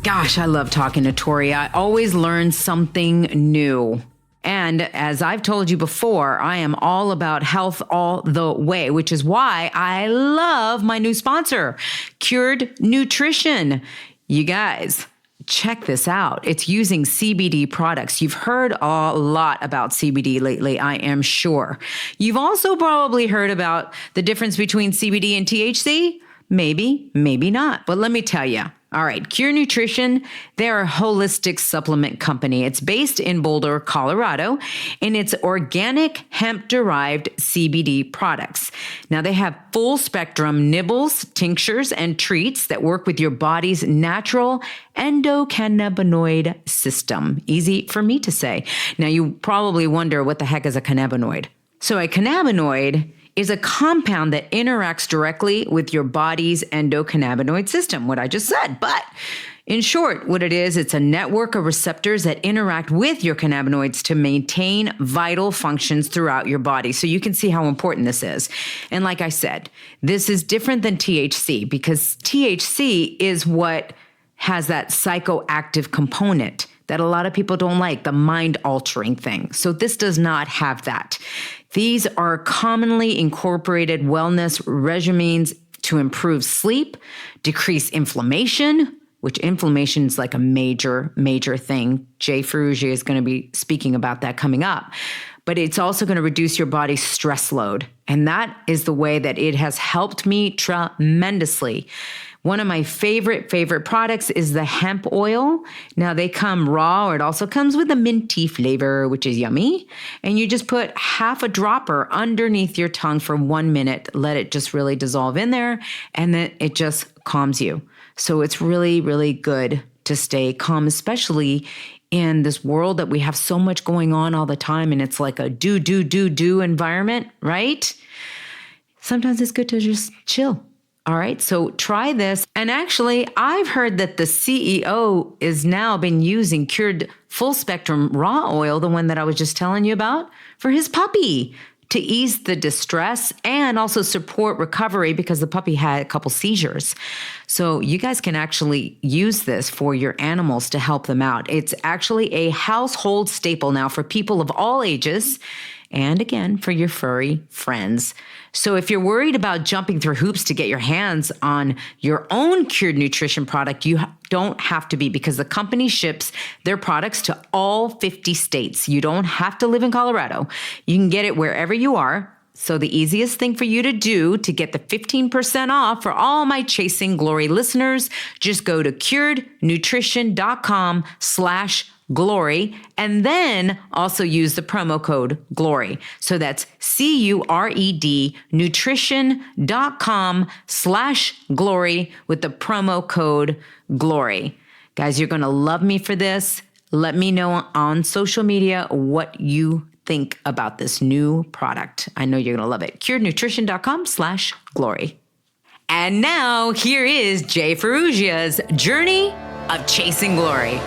B: Gosh, I love talking to Torrie. I always learn something new. And as I've told you before, I am all about health all the way, which is why I love my new sponsor, Cured Nutrition. You guys, check this out. It's using CBD products. You've heard a lot about CBD lately, I am sure. You've also probably heard about the difference between CBD and THC. Maybe, maybe not. But let me tell you, All right, Cure Nutrition, they're a holistic supplement company. It's based in Boulder, Colorado, and it's organic hemp-derived CBD products. Now, they have full-spectrum nibbles, tinctures, and treats that work with your body's natural endocannabinoid system. Easy for me to say. Now, you probably wonder what the heck is a cannabinoid. So a cannabinoid is a compound that interacts directly with your body's endocannabinoid system, what I just said. But in short, what it is, it's a network of receptors that interact with your cannabinoids to maintain vital functions throughout your body. So you can see how important this is. And like I said, this is different than THC because THC is what has that psychoactive component that a lot of people don't like, the mind-altering thing. So this does not have that. These are commonly incorporated wellness regimens to improve sleep, decrease inflammation, which inflammation is like a major, major thing. Jay Ferruggia is going to be speaking about that coming up. But it's also going to reduce your body's stress load. And that is the way that it has helped me tremendously. One of my favorite products is the hemp oil. Now they come raw, or it also comes with a minty flavor, which is yummy. And you just put half a dropper underneath your tongue for 1 minute. Let it just really dissolve in there. And then it just calms you. So it's really, really good to stay calm, especially in this world that we have so much going on all the time. And it's like a do environment, right? Sometimes it's good to just chill. All right, so try this. And actually, I've heard that the CEO is now been using cured full spectrum raw oil, the one that I was just telling you about, for his puppy to ease the distress and also support recovery because the puppy had a couple seizures. So you guys can actually use this for your animals to help them out. It's actually a household staple now for people of all ages. And again, for your furry friends. So if you're worried about jumping through hoops to get your hands on your own cured nutrition product, you don't have to be, because the company ships their products to all 50 states. You don't have to live in Colorado. You can get it wherever you are. So the easiest thing for you to do to get the 15% off for all my Chasing Glory listeners, just go to curednutrition.com/glory and then also use the promo code GLORY. So that's CURED nutrition.com/glory with the promo code GLORY. Guys, you're going to love me for this. Let me know on social media what you think about this new product. I know you're going to love it. curednutrition.com/glory. And now here is Jay Ferruggia's journey of chasing glory.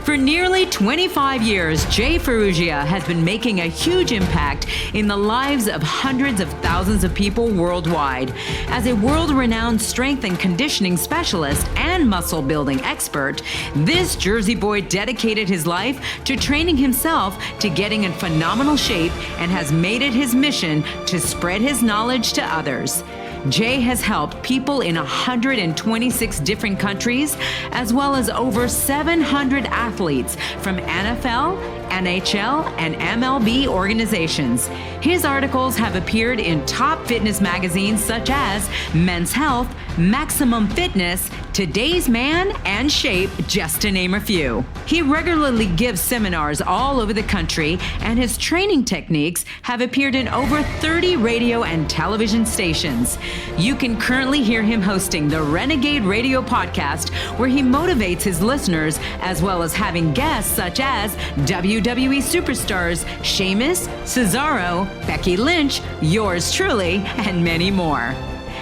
B: For nearly 25 years, Jay Ferruggia has been making a huge impact in the lives of hundreds of thousands of people worldwide. As a world-renowned strength and conditioning specialist and muscle building expert, this Jersey boy dedicated his life to training himself to getting in phenomenal shape and has made it his mission to spread his knowledge to others. Jay has helped people in 126 different countries, as well as over 700 athletes from NFL, NHL, and MLB organizations. His articles have appeared in top fitness magazines such as Men's Health, Maximum Fitness, Today's Man, and Shape, just to name a few. He regularly gives seminars all over the country, and his training techniques have appeared in over 30 radio and television stations. You can currently hear him hosting the Renegade Radio podcast, where he motivates his listeners, as well as having guests such as WWE Superstars Sheamus, Cesaro, Becky Lynch, yours truly, and many more.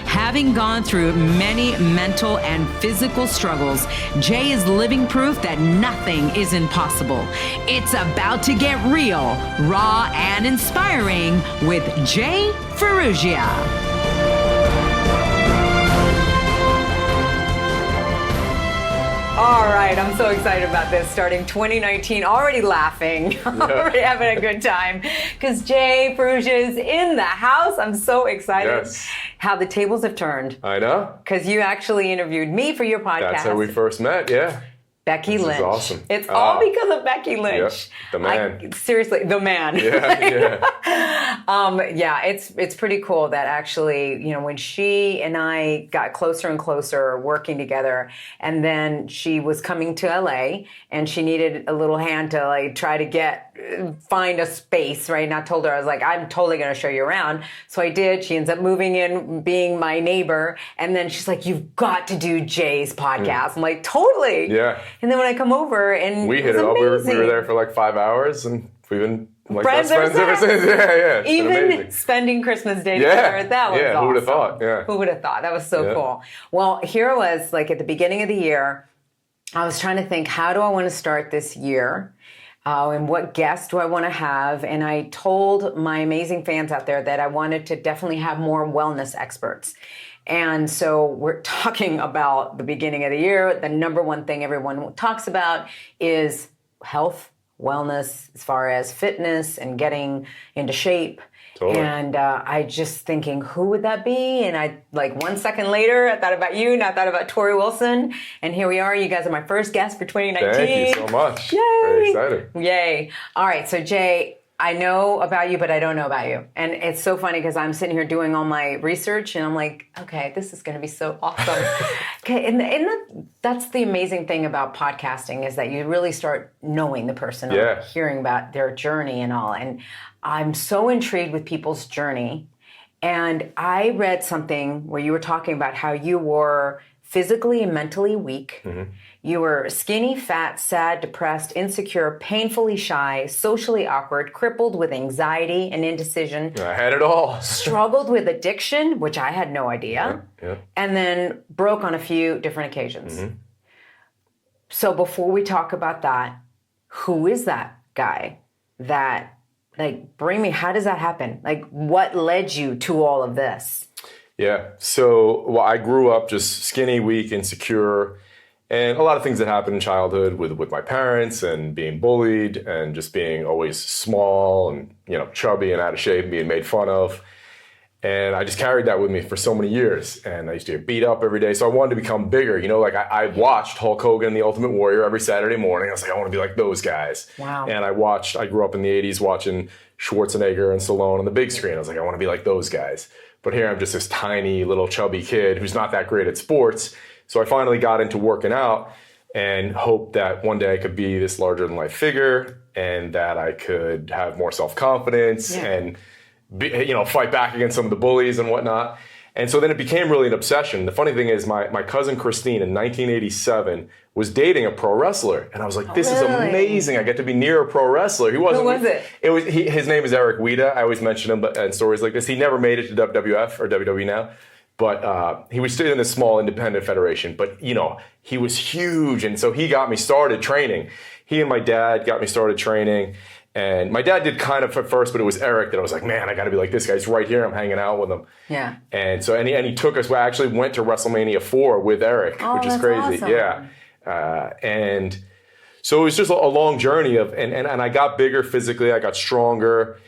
B: Having gone through many mental and physical struggles, Jay is living proof that nothing is impossible. It's about to get real, raw, and inspiring with Jay Ferruggia. All right, I'm so excited about this. Starting 2019, already laughing, already having a good time, because Jay Ferruggia is in the house. I'm so excited how the tables have turned.
D: I know.
B: Because you actually interviewed me for your podcast.
D: That's how we first met, yeah.
B: Becky Lynch.
D: This is awesome.
B: It's all because of Becky Lynch.
D: Yep, the man.
B: Seriously, the man.
D: Yeah.
B: It's pretty cool that actually, when she and I got closer and closer working together, and then she was coming to LA and she needed a little hand to like try to find a space, right? And I told her, I was like, I'm totally going to show you around. So I did. She ends up moving in, being my neighbor. And then she's like, you've got to do Jay's podcast. I'm like, totally.
D: Yeah.
B: And then when I come over and
D: we hit it up. We were there for like 5 hours and we've been like
B: friends
D: best friends ever since. Yeah.
B: Even spending Christmas Day together, that was awesome.
D: Who would have thought? Yeah.
B: Who would have thought? That was so cool. Well, here it was like at the beginning of the year, I was trying to think, how do I want to start this year? And what guests do I want to have? And I told my amazing fans out there that I wanted to definitely have more wellness experts. And so we're talking about the beginning of the year. The number one thing everyone talks about is health, wellness, as far as fitness and getting into shape.
D: Totally.
B: And I just thinking, who would that be? And I, like 1 second later, I thought about you and I thought about Torrie Wilson. And here we are. You guys are my first guest for 2019.
D: Thank you so much.
B: Yay.
D: Very excited.
B: Yay. All right. So Jay, I know about you, but I don't know about you. And it's so funny because I'm sitting here doing all my research and I'm like, okay, this is going to be so awesome. Okay. And that's the amazing thing about podcasting is that you really start knowing the person or hearing about their journey and all. And I'm so intrigued with people's journey. And I read something where you were talking about how you were physically and mentally weak. Mm-hmm. You were skinny, fat, sad, depressed, insecure, painfully shy, socially awkward, crippled with anxiety and indecision.
D: I had it all.
B: Struggled with addiction, which I had no idea.
D: Yeah.
B: And then broke on a few different occasions.
D: Mm-hmm.
B: So before we talk about that, who is that guy that, like, bring me, how does that happen? Like, what led you to all of this?
D: Yeah. So, I grew up just skinny, weak, insecure, and a lot of things that happened in childhood with my parents and being bullied and just being always small and, chubby and out of shape and being made fun of. And I just carried that with me for so many years. And I used to get beat up every day. So I wanted to become bigger. I watched Hulk Hogan, The Ultimate Warrior, every Saturday morning. I was like, I want to be like those guys.
B: Wow.
D: And I grew up in the 80s watching Schwarzenegger and Stallone on the big screen. I was like, I want to be like those guys. But here I'm just this tiny little chubby kid who's not that great at sports. So I finally got into working out and hoped that one day I could be this larger than life figure and that I could have more self-confidence and fight back against some of the bullies and whatnot. And so then it became really an obsession. The funny thing is my cousin Christine in 1987 was dating a pro wrestler. And I was like, this is amazing. I get to be near a pro wrestler. Who was it? His name is Eric Wida. I always mention him in stories like this. He never made it to WWF or WWE now. But he was still in this small independent federation. But, he was huge. And so he got me started training. He and my dad got me started training. And my dad did kind of at first, but it was Eric that I was like, man, I got to be like this guy. He's right here. I'm hanging out with him.
B: Yeah.
D: And so, and he took us. We actually went to WrestleMania 4 with Eric, which is crazy.
B: Awesome.
D: Yeah. And so it was just a long journey and I got bigger physically. I got stronger.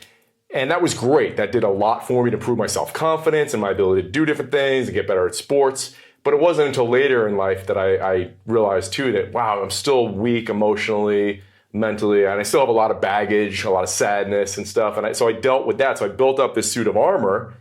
D: And that was great. That did a lot for me to improve my self-confidence and my ability to do different things and get better at sports. But it wasn't until later in life that I realized too that, wow, I'm still weak emotionally, mentally, and I still have a lot of baggage, a lot of sadness and stuff. And so I dealt with that. So I built up this suit of armor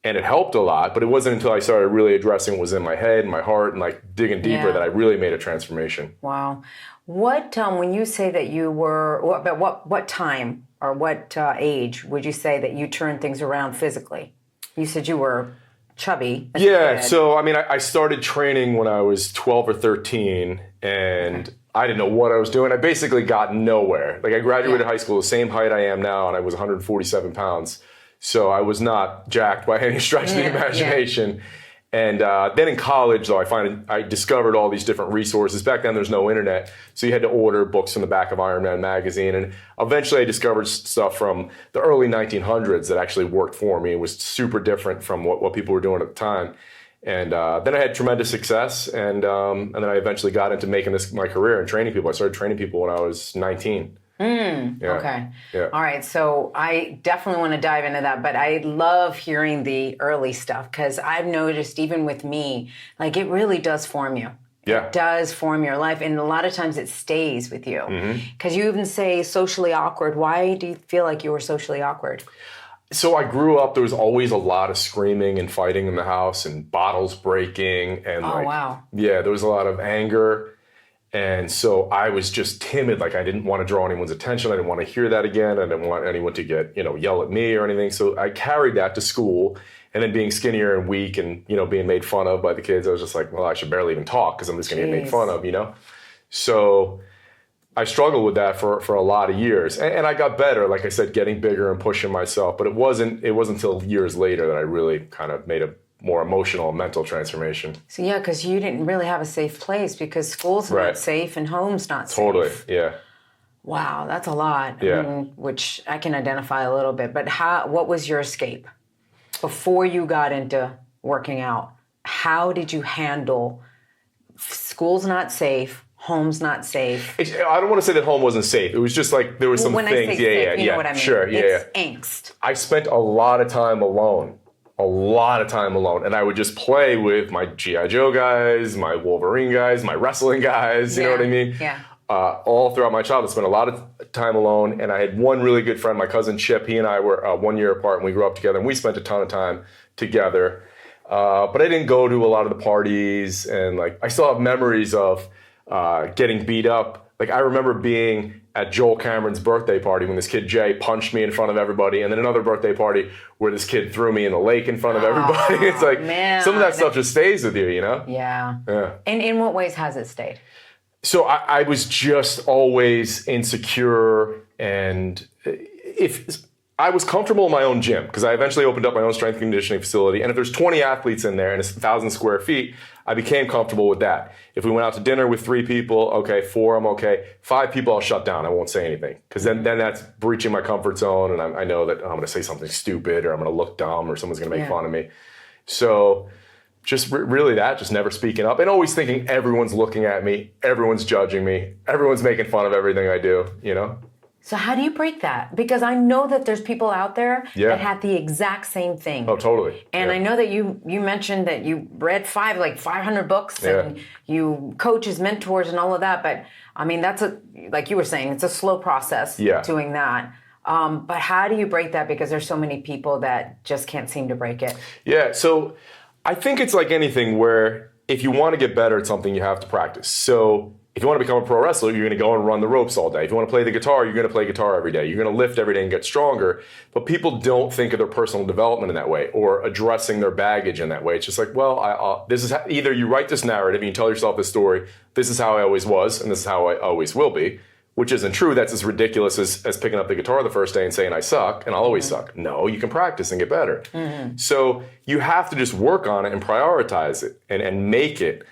D: and it helped a lot. But it wasn't until I started really addressing what was in my head and my heart and like digging deeper that I really made a transformation.
B: Wow. What, when you say that you were, what time or what age would you say that you turned things around physically? You said you were chubby.
D: Yeah. So, I started training when I was 12 or 13 and I didn't know what I was doing. I basically got nowhere. Like I graduated high school the same height I am now and I was 147 pounds. So I was not jacked by any stretch of the imagination. Yeah. And then in college, though, I discovered all these different resources. Back then, there's no internet, so you had to order books from the back of Iron Man magazine. And eventually, I discovered stuff from the early 1900s that actually worked for me. It was super different from what people were doing at the time. And then I had tremendous success, and then I eventually got into making this my career and training people. I started training people when I was 19.
B: Okay.
D: Yeah.
B: All right. So I definitely want to dive into that, but I love hearing the early stuff because I've noticed even with me, like it really does form you.
D: Yeah.
B: It does form your life. And a lot of times it stays with you. Because you even say socially awkward. Why do you feel like you were socially awkward?
D: So I grew up, there was always a lot of screaming and fighting in the house and bottles breaking. And
B: wow.
D: Yeah, there was a lot of anger. And so I was just timid. Like I didn't want to draw anyone's attention. I didn't want to hear that again. I didn't want anyone to get, yell at me or anything. So I carried that to school. And then being skinnier and weak and, being made fun of by the kids, I was just like, well, I should barely even talk because I'm just going to get made fun of, So I struggled with that for a lot of years. And I got better, like I said, getting bigger and pushing myself. But it wasn't until years later that I really kind of made a more emotional and mental transformation.
B: So yeah, because you didn't really have a safe place because school's not safe and home's not safe.
D: Totally, yeah.
B: Wow, that's a lot.
D: Yeah.
B: Which I can identify a little bit. But what was your escape? Before you got into working out, how did you handle school's not safe, home's not safe?
D: I don't want to say that home wasn't safe. It was just like there were some
B: when
D: things.
B: I say safe, you know what I mean.
D: Sure,
B: it's angst.
D: I spent a lot of time alone. And I would just play with my G.I. Joe guys, my Wolverine guys, my wrestling guys, you know what I mean?
B: Yeah.
D: All throughout my childhood, I spent a lot of time alone, and I had one really good friend, my cousin Chip. He and I were 1 year apart, and we grew up together, and we spent a ton of time together. But I didn't go to a lot of the parties, and I still have memories of getting beat up. Like I remember being at Joel Cameron's birthday party when this kid Jay punched me in front of everybody, and then another birthday party where this kid threw me in the lake in front of everybody. It's like some of that stuff just stays with you,
B: Yeah. And in what ways has it stayed?
D: So I was just always insecure, and if I was comfortable in my own gym, because I eventually opened up my own strength conditioning facility, and if there's 20 athletes in there and it's 1,000 square feet, I became comfortable with that. If we went out to dinner with 3 people, okay, 4, I'm okay. 5 people, I'll shut down. I won't say anything, because then that's breaching my comfort zone, and I know that I'm going to say something stupid, or I'm going to look dumb, or someone's going to make fun of me. So just really just never speaking up, and always thinking everyone's looking at me, everyone's judging me, everyone's making fun of everything I do,
B: So how do you break that? Because I know that there's people out there that had the exact same thing.
D: Oh, totally.
B: And I know that you mentioned that you read 500 books and you coach as mentors and all of that. But I mean, that's like you were saying, it's a slow process doing that. But how do you break that? Because there's so many people that just can't seem to break it. Yeah.
D: So I think it's like anything where if you want to get better at something, you have to practice. So if you want to become a pro wrestler, you're going to go and run the ropes all day. If you want to play the guitar, you're going to play guitar every day. You're going to lift every day and get stronger. But people don't think of their personal development in that way or addressing their baggage in that way. It's just like, well, this is either you write this narrative and you tell yourself this story, this is how I always was, and this is how I always will be, which isn't true. That's as ridiculous as picking up the guitar the first day and saying I suck and I'll always suck. No, you can practice and get better. So you have to just work on it and prioritize it and make it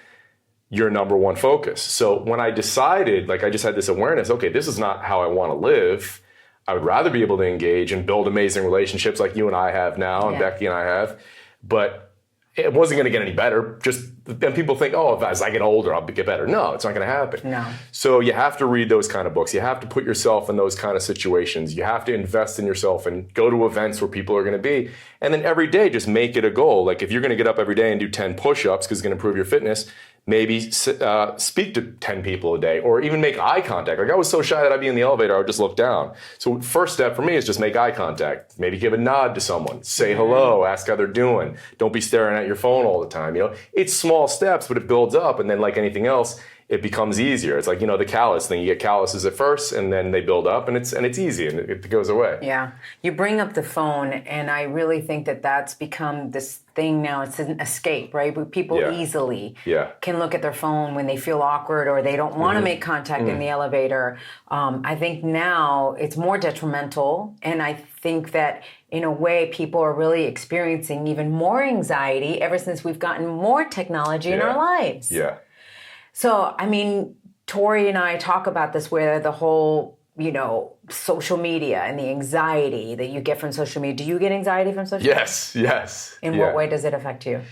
D: your number one focus. So when I decided, I just had this awareness, okay, this is not how I want to live. I would rather be able to engage and build amazing relationships like you and I have now and Becky and I have, but it wasn't going to get any better. And people think, as I get older, I'll get better. No, it's not going to happen.
B: No.
D: So you have to read those kind of books. You have to put yourself in those kind of situations. You have to invest in yourself and go to events where people are going to be. And then every day, just make it a goal. Like if you're going to get up every day and do 10 push-ups because it's going to improve your fitness, maybe speak to 10 people a day or even make eye contact. Like I was so shy that I'd be in the elevator, I would just look down. So first step for me is just make eye contact. Maybe give a nod to someone, say hello, ask how they're doing. Don't be staring at your phone all the time. It's small steps, but it builds up. And then like anything else, it becomes easier. It's like, the callus thing. You get calluses at first and then they build up and it's easy and it goes away.
B: Yeah. You bring up the phone and I really think that that's become this thing now. It's an escape, right? Where people easily can look at their phone when they feel awkward or they don't want to make contact in the elevator. I think now it's more detrimental. And I think that in a way, people are really experiencing even more anxiety ever since we've gotten more technology in our lives.
D: Yeah.
B: So, I mean, Torrie and I talk about this where the whole, social media and the anxiety that you get from social media. Do you get anxiety from social media?
D: Yes.
B: In what way does it affect you?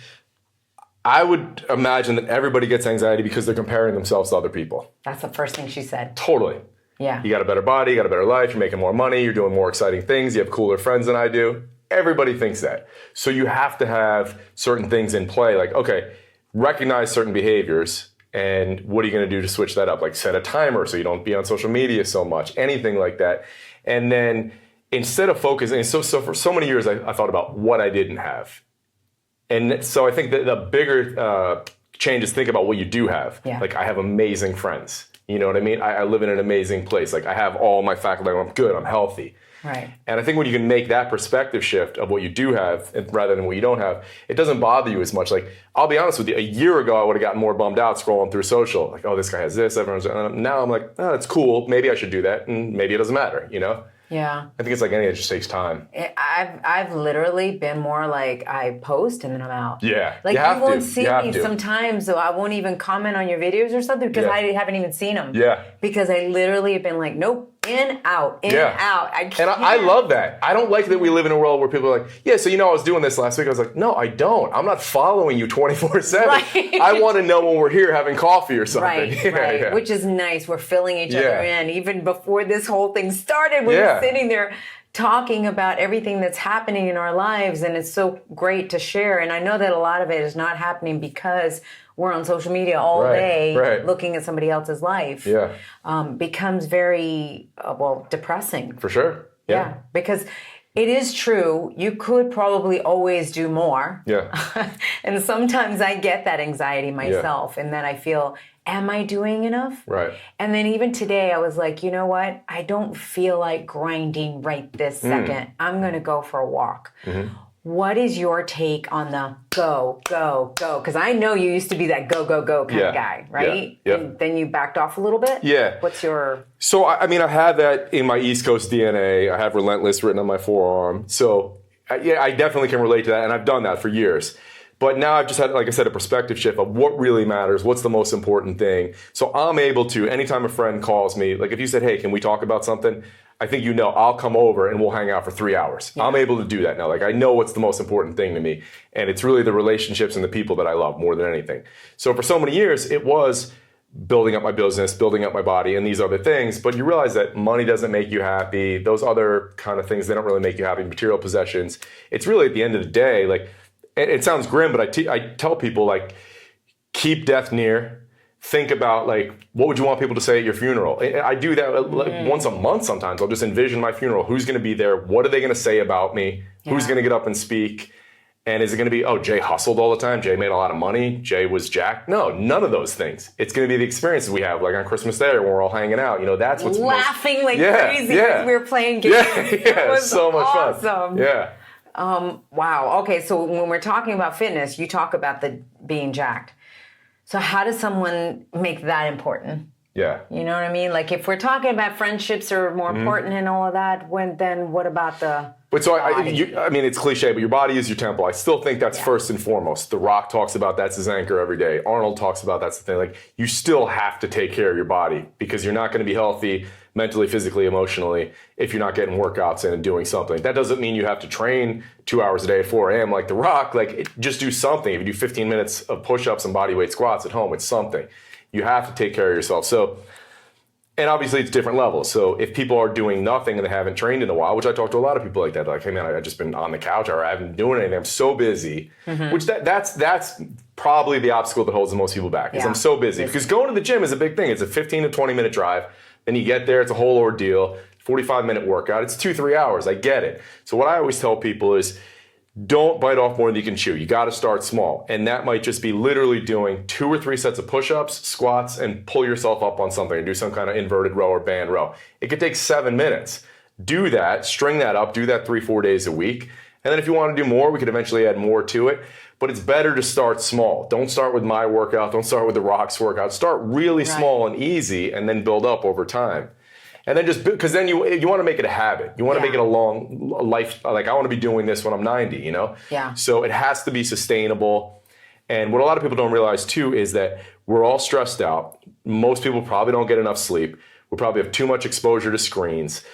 D: I would imagine that everybody gets anxiety because they're comparing themselves to other people.
B: That's the first thing she said.
D: Totally.
B: Yeah.
D: You got a better body, you got a better life, you're making more money, you're doing more exciting things, you have cooler friends than I do. Everybody thinks that. So you have to have certain things in play, like, okay, recognize certain behaviors And what are you going to do to switch that up? Like set a timer so you don't be on social media so much, anything like that. And then instead of focusing, so for so many years, I thought about what I didn't have. And so I think that the bigger change is think about what you do have.
B: Yeah.
D: Like I have amazing friends. You know what I mean? I live in an amazing place. Like I have all my faculty. I'm good. I'm healthy.
B: Right.
D: And I think when you can make that perspective shift of what you do have rather than what you don't have, it doesn't bother you as much. Like, I'll be honest with you, a year ago, I would have gotten more bummed out scrolling through social. Like, oh, this guy has this, everyone's, now I'm like, oh, that's cool. Maybe I should do that. And maybe it doesn't matter, you know?
B: Yeah.
D: I think it's like anything, it just takes time.
B: I've literally been more like I post and then I'm out.
D: Yeah.
B: Like you won't see me sometimes, so I won't even comment on your videos or something because I haven't even seen them.
D: Yeah.
B: Because I literally have been like, nope, in, out, in, out. I can't.
D: And I love that. I don't like that we live in a world where people are like, yeah, so I was doing this last week. I was like, no, I don't. I'm not following you 24/7.
B: Right.
D: I want to know when we're here having coffee or something.
B: Right,
D: Yeah,
B: right.
D: yeah.
B: Which is nice. We're filling each other in. Even before this whole thing started, we were sitting there talking about everything that's happening in our lives, and it's so great to share. And I know that a lot of it is not happening because we're on social media all day looking at somebody else's life.
D: Yeah.
B: Becomes very, depressing.
D: For sure.
B: Yeah. Because it is true, you could probably always do more.
D: Yeah.
B: And sometimes I get that anxiety myself, and then I feel, am I doing enough?
D: Right.
B: And then even today, I was like, you know what? I don't feel like grinding right this second. I'm going to go for a walk. Mm-hmm. What is your take on the go, go, go? Because I know you used to be that go, go, go kind of guy, right?
D: Yeah.
B: And then you backed off a little bit?
D: Yeah.
B: What's your...
D: So, I mean, I have that in my East Coast DNA. I have relentless written on my forearm. So, I definitely can relate to that. And I've done that for years. But now I've just had, like I said, a perspective shift of what really matters, what's the most important thing. So I'm able to, anytime a friend calls me, like if you said, hey, can we talk about something? I think I'll come over and we'll hang out for 3 hours. Yeah. I'm able to do that now. Like I know what's the most important thing to me. And it's really the relationships and the people that I love more than anything. So for so many years, it was building up my business, building up my body, and these other things. But you realize that money doesn't make you happy. Those other kind of things, they don't really make you happy. Material possessions. It's really at the end of the day, like, it sounds grim, but I tell people, like, keep death near. Think about, like, what would you want people to say at your funeral? I do that once a month sometimes. I'll just envision my funeral. Who's going to be there? What are they going to say about me? Yeah. Who's going to get up and speak? And is it going to be, oh, Jay hustled all the time. Jay made a lot of money. Jay was jacked. No, none of those things. It's going to be the experiences we have, like on Christmas Day when we're all hanging out. That's what's
B: laughing like crazy as we were playing games.
D: Yeah, it was so much
B: awesome.
D: Fun. Yeah.
B: Wow. Okay. So when we're talking about fitness, you talk about the being jacked. So how does someone make that important?
D: Yeah.
B: You know what I mean? Like if we're talking about friendships are more important and all of that, then what about the
D: But so I mean, it's cliche, but your body is your temple. I still think that's first and foremost. The Rock talks about that's his anchor every day. Arnold talks about that's the thing. Like you still have to take care of your body because you're not going to be healthy mentally, physically, emotionally if you're not getting workouts in and doing something. That doesn't mean you have to train 2 hours a day at 4 a.m. like The Rock. Like just do something. If you do 15 minutes of push-ups and bodyweight squats at home, it's something. You have to take care of yourself. So, and obviously it's different levels. So if people are doing nothing and they haven't trained in a while, which I talk to a lot of people like that, like, hey man, I've just been on the couch or I haven't been doing anything. I'm so busy, which that's probably the obstacle that holds the most people back is I'm so busy. Because going to the gym is a big thing. It's a 15 to 20 minute drive. Then you get there, it's a whole ordeal, 45-minute workout. It's 2-3 hours. I get it. So what I always tell people is don't bite off more than you can chew. You got to start small. And that might just be literally doing 2 or 3 sets of push-ups, squats, and pull yourself up on something and do some kind of inverted row or band row. It could take 7 minutes. Do that, string that up, do that 3-4 days a week. And then if you want to do more, we could eventually add more to it. But it's better to start small. Don't start with my workout. Don't start with The Rock's workout. Start really small and easy and then build up over time. And then just, because then you want to make it a habit. You want to make it a long life, like I want to be doing this when I'm 90, Yeah. So it has to be sustainable. And what a lot of people don't realize too is that we're all stressed out. Most people probably don't get enough sleep. We probably have too much exposure to screens.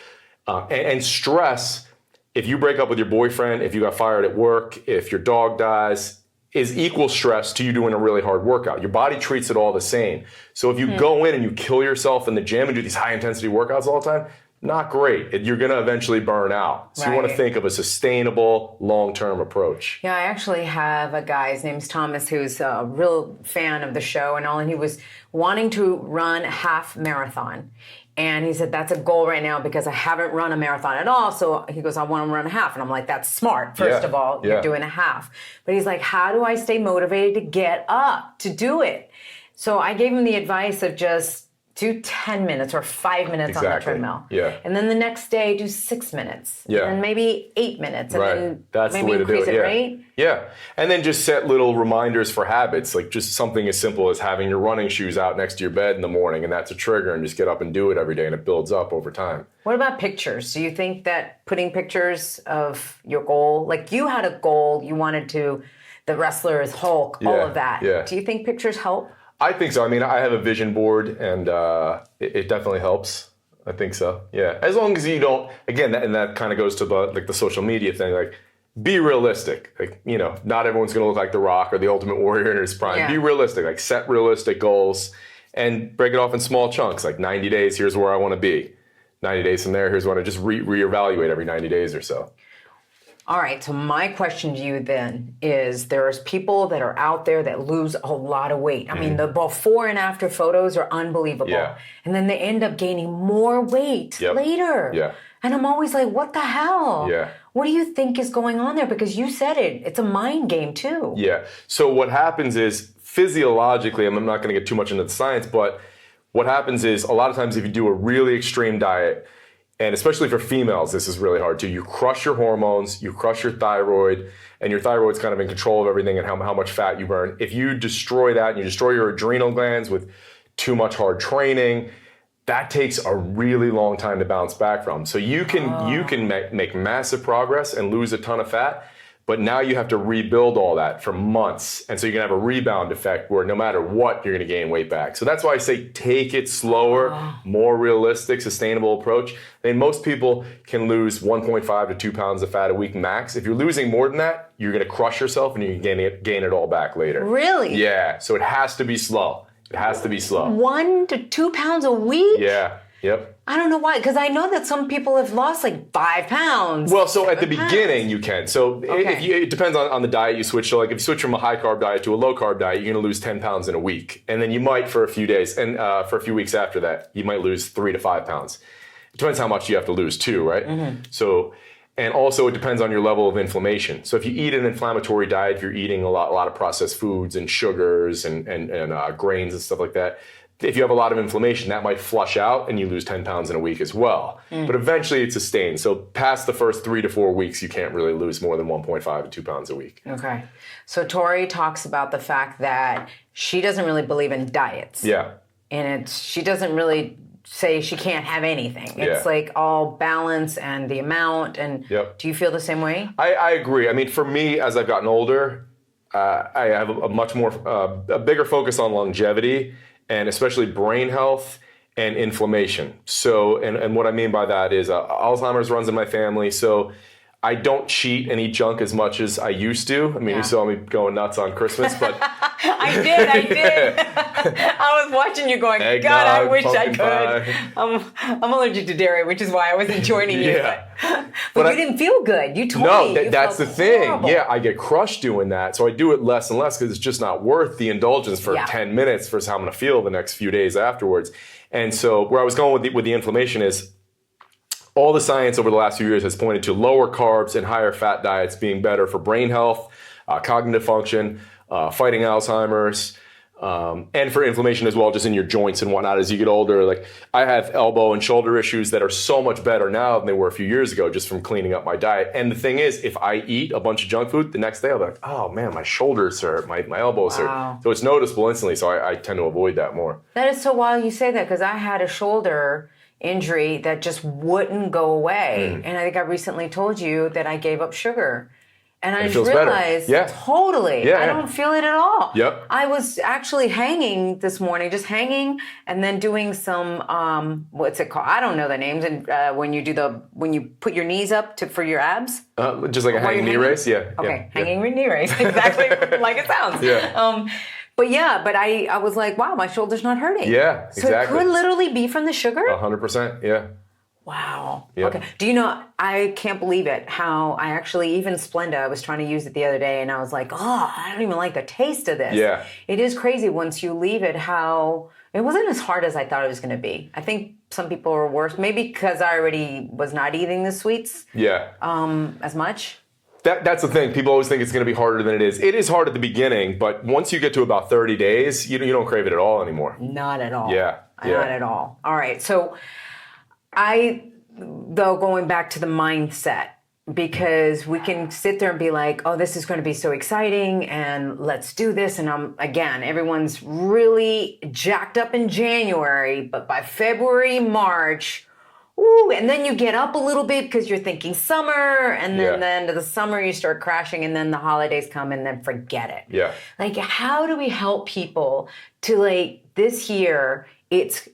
D: And stress, if you break up with your boyfriend, if you got fired at work, if your dog dies, is equal stress to you doing a really hard workout. Your body treats it all the same. So if you go in and you kill yourself in the gym and do these high intensity workouts all the time, not great. You're going to eventually burn out. So you want to think of a sustainable, long-term approach.
B: Yeah, I actually have a guy, his name's Thomas, who's a real fan of the show and all, and he was wanting to run a half marathon. And he said, that's a goal right now because I haven't run a marathon at all. So he goes, I want to run a half. And I'm like, that's smart. First of all, you're doing a half. But he's like, how do I stay motivated to get up, to do it? So I gave him the advice of just do 10 minutes or 5 minutes on the treadmill.
D: Yeah.
B: And then the next day, do 6 minutes.
D: Yeah.
B: And maybe 8 minutes. And then
D: that's
B: maybe
D: the way to do
B: increase
D: it.
B: it, right?
D: Yeah. And then just set little reminders for habits, like just something as simple as having your running shoes out next to your bed in the morning, and that's a trigger, and just get up and do it every day, and it builds up over time.
B: What about pictures? Do you think that putting pictures of your goal, like you had a goal, you wanted to, the wrestler is Hulk, all of that.
D: Yeah.
B: Do you think pictures help?
D: I think so. I mean, I have a vision board, and it definitely helps. I think so. Yeah. As long as you don't, again, that kind of goes to the social media thing. Like, be realistic. Like, you know, not everyone's going to look like The Rock or the Ultimate Warrior in his prime. Yeah. Be realistic. Like, set realistic goals and break it off in small chunks. Like 90 days, here's where I want to be. 90 days from there, here's when I just reevaluate every 90 days or so.
B: All right, so my question to you then is there's people that are out there that lose a lot of weight. I mean, the before and after photos are unbelievable.
D: Yeah.
B: And then they end up gaining more weight later.
D: Yeah.
B: And I'm always like, what the hell?
D: Yeah.
B: What do you think is going on there? Because you said it, it's a mind game too.
D: Yeah. So what happens is physiologically, I'm not going to get too much into the science, but what happens is a lot of times if you do a really extreme diet, and especially for females, this is really hard too. You crush your hormones, you crush your thyroid, and your thyroid's kind of in control of everything and how much fat you burn. If you destroy that and you destroy your adrenal glands with too much hard training, that takes a really long time to bounce back from. So you can make massive progress and lose a ton of fat, but now you have to rebuild all that for months. And so you can have a rebound effect where no matter what, you're going to gain weight back. So that's why I say take it slower, more realistic, sustainable approach. I mean, most people can lose 1.5 to 2 pounds of fat a week max. If you're losing more than that, you're going to crush yourself and you can gain it all back later.
B: Really?
D: Yeah. So it has to be slow. It has to be slow. 1
B: to 2 pounds a week?
D: Yeah. Yep.
B: I don't know why, because I know that some people have lost like 5 pounds.
D: Well, so at the beginning you can. So it depends on the diet you switch. So like if you switch from a high carb diet to a low carb diet, you're going to lose 10 pounds in a week. And then you might for a few days, and for a few weeks after that, you might lose 3 to 5 pounds. It depends how much you have to lose too, right? Mm-hmm. So, and also it depends on your level of inflammation. So if you eat an inflammatory diet, if you're eating a lot of processed foods and sugars and grains and stuff like that, if you have a lot of inflammation, that might flush out and you lose 10 pounds in a week as well. But eventually it sustains. So past the first 3 to 4 weeks, you can't really lose more than 1.5 to 2 pounds a week.
B: Okay. So Torrie talks about the fact that she doesn't really believe in diets.
D: Yeah.
B: And she doesn't really say she can't have anything. It's like all balance and the amount. And do you feel the same way?
D: I agree. I mean, for me, as I've gotten older, I have a much more, a bigger focus on longevity, and especially brain health and inflammation. So, and what I mean by that is Alzheimer's runs in my family, so I don't cheat and eat junk as much as I used to. I mean, you saw me going nuts on Christmas, but...
B: I did. I was watching you going,
D: Eggnog,
B: God, I wish I
D: could.
B: I'm allergic to dairy, which is why I wasn't joining you. But you didn't feel good. You told me.
D: No, that's the thing.
B: Horrible.
D: Yeah, I get crushed doing that. So I do it less and less because it's just not worth the indulgence for 10 minutes versus how I'm going to feel the next few days afterwards. And so where I was going with the inflammation is all the science over the last few years has pointed to lower carbs and higher fat diets being better for brain health, cognitive function, fighting Alzheimer's, and for inflammation as well, just in your joints and whatnot as you get older. Like I have elbow and shoulder issues that are so much better now than they were a few years ago just from cleaning up my diet. And the thing is, if I eat a bunch of junk food, the next day I'll be like, oh man, my shoulders hurt, my elbows hurt. So it's noticeable instantly, so I tend to avoid that more.
B: That is so wild you say that, because I had a shoulder injury that just wouldn't go away. And I think I recently told you that I gave up sugar. And I just realized, totally, I don't feel it at all.
D: Yep.
B: I was actually hanging this morning, just hanging, and then doing some, what's it called? I don't know the names. And when you put your knees up for your abs.
D: Just like a hanging knee raise? Yeah.
B: Okay, hanging knee raise, exactly like it sounds.
D: Yeah.
B: But I was like, wow, my shoulder's not hurting.
D: Yeah, exactly.
B: So it could literally be from the sugar?
D: 100%, yeah.
B: Wow.
D: Yep.
B: Okay. Do you know, I can't believe it, how I actually, even Splenda, I was trying to use it the other day and I was like, oh, I don't even like the taste of this.
D: Yeah.
B: It is crazy once you leave it, how it wasn't as hard as I thought it was going to be. I think some people were worse, maybe because I already was not eating the sweets as much.
D: That's the thing. People always think it's going to be harder than it is. It is hard at the beginning, but once you get to about 30 days, you don't crave it at all anymore.
B: Not at all.
D: Yeah.
B: Not at all. All right. So though, going back to the mindset, because we can sit there and be like, oh, this is going to be so exciting and let's do this. And again, everyone's really jacked up in January, but by February, March, ooh, and then you get up a little bit because you're thinking summer, and then the end of the summer you start crashing, and then the holidays come, and then forget it.
D: Yeah.
B: Like, how do we help people to, like, this year, it's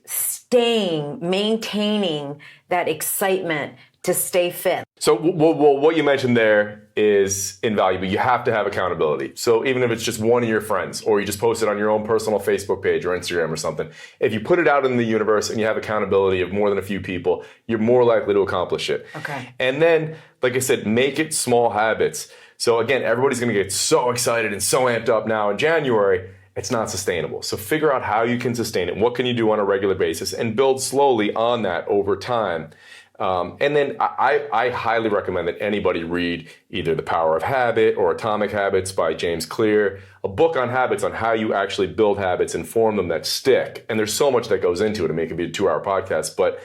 B: maintaining that excitement to stay fit?
D: So what you mentioned there is invaluable. You have to have accountability. So even if it's just one of your friends, or you just post it on your own personal Facebook page or Instagram or something, if you put it out in the universe and you have accountability of more than a few people, you're more likely to accomplish it.
B: Okay.
D: And then, like I said, make it small habits. So again, everybody's going to get so excited and so amped up now in January. It's not sustainable. So figure out how you can sustain it. What can you do on a regular basis, and build slowly on that over time. And then I highly recommend that anybody read either The Power of Habit or Atomic Habits by James Clear, a book on habits, on how you actually build habits and form them that stick. And there's so much that goes into it. I mean, it could be a 2-hour podcast, but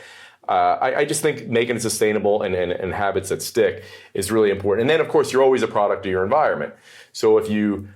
D: I just think making it sustainable and habits that stick is really important. And then, of course, you're always a product of your environment. So if you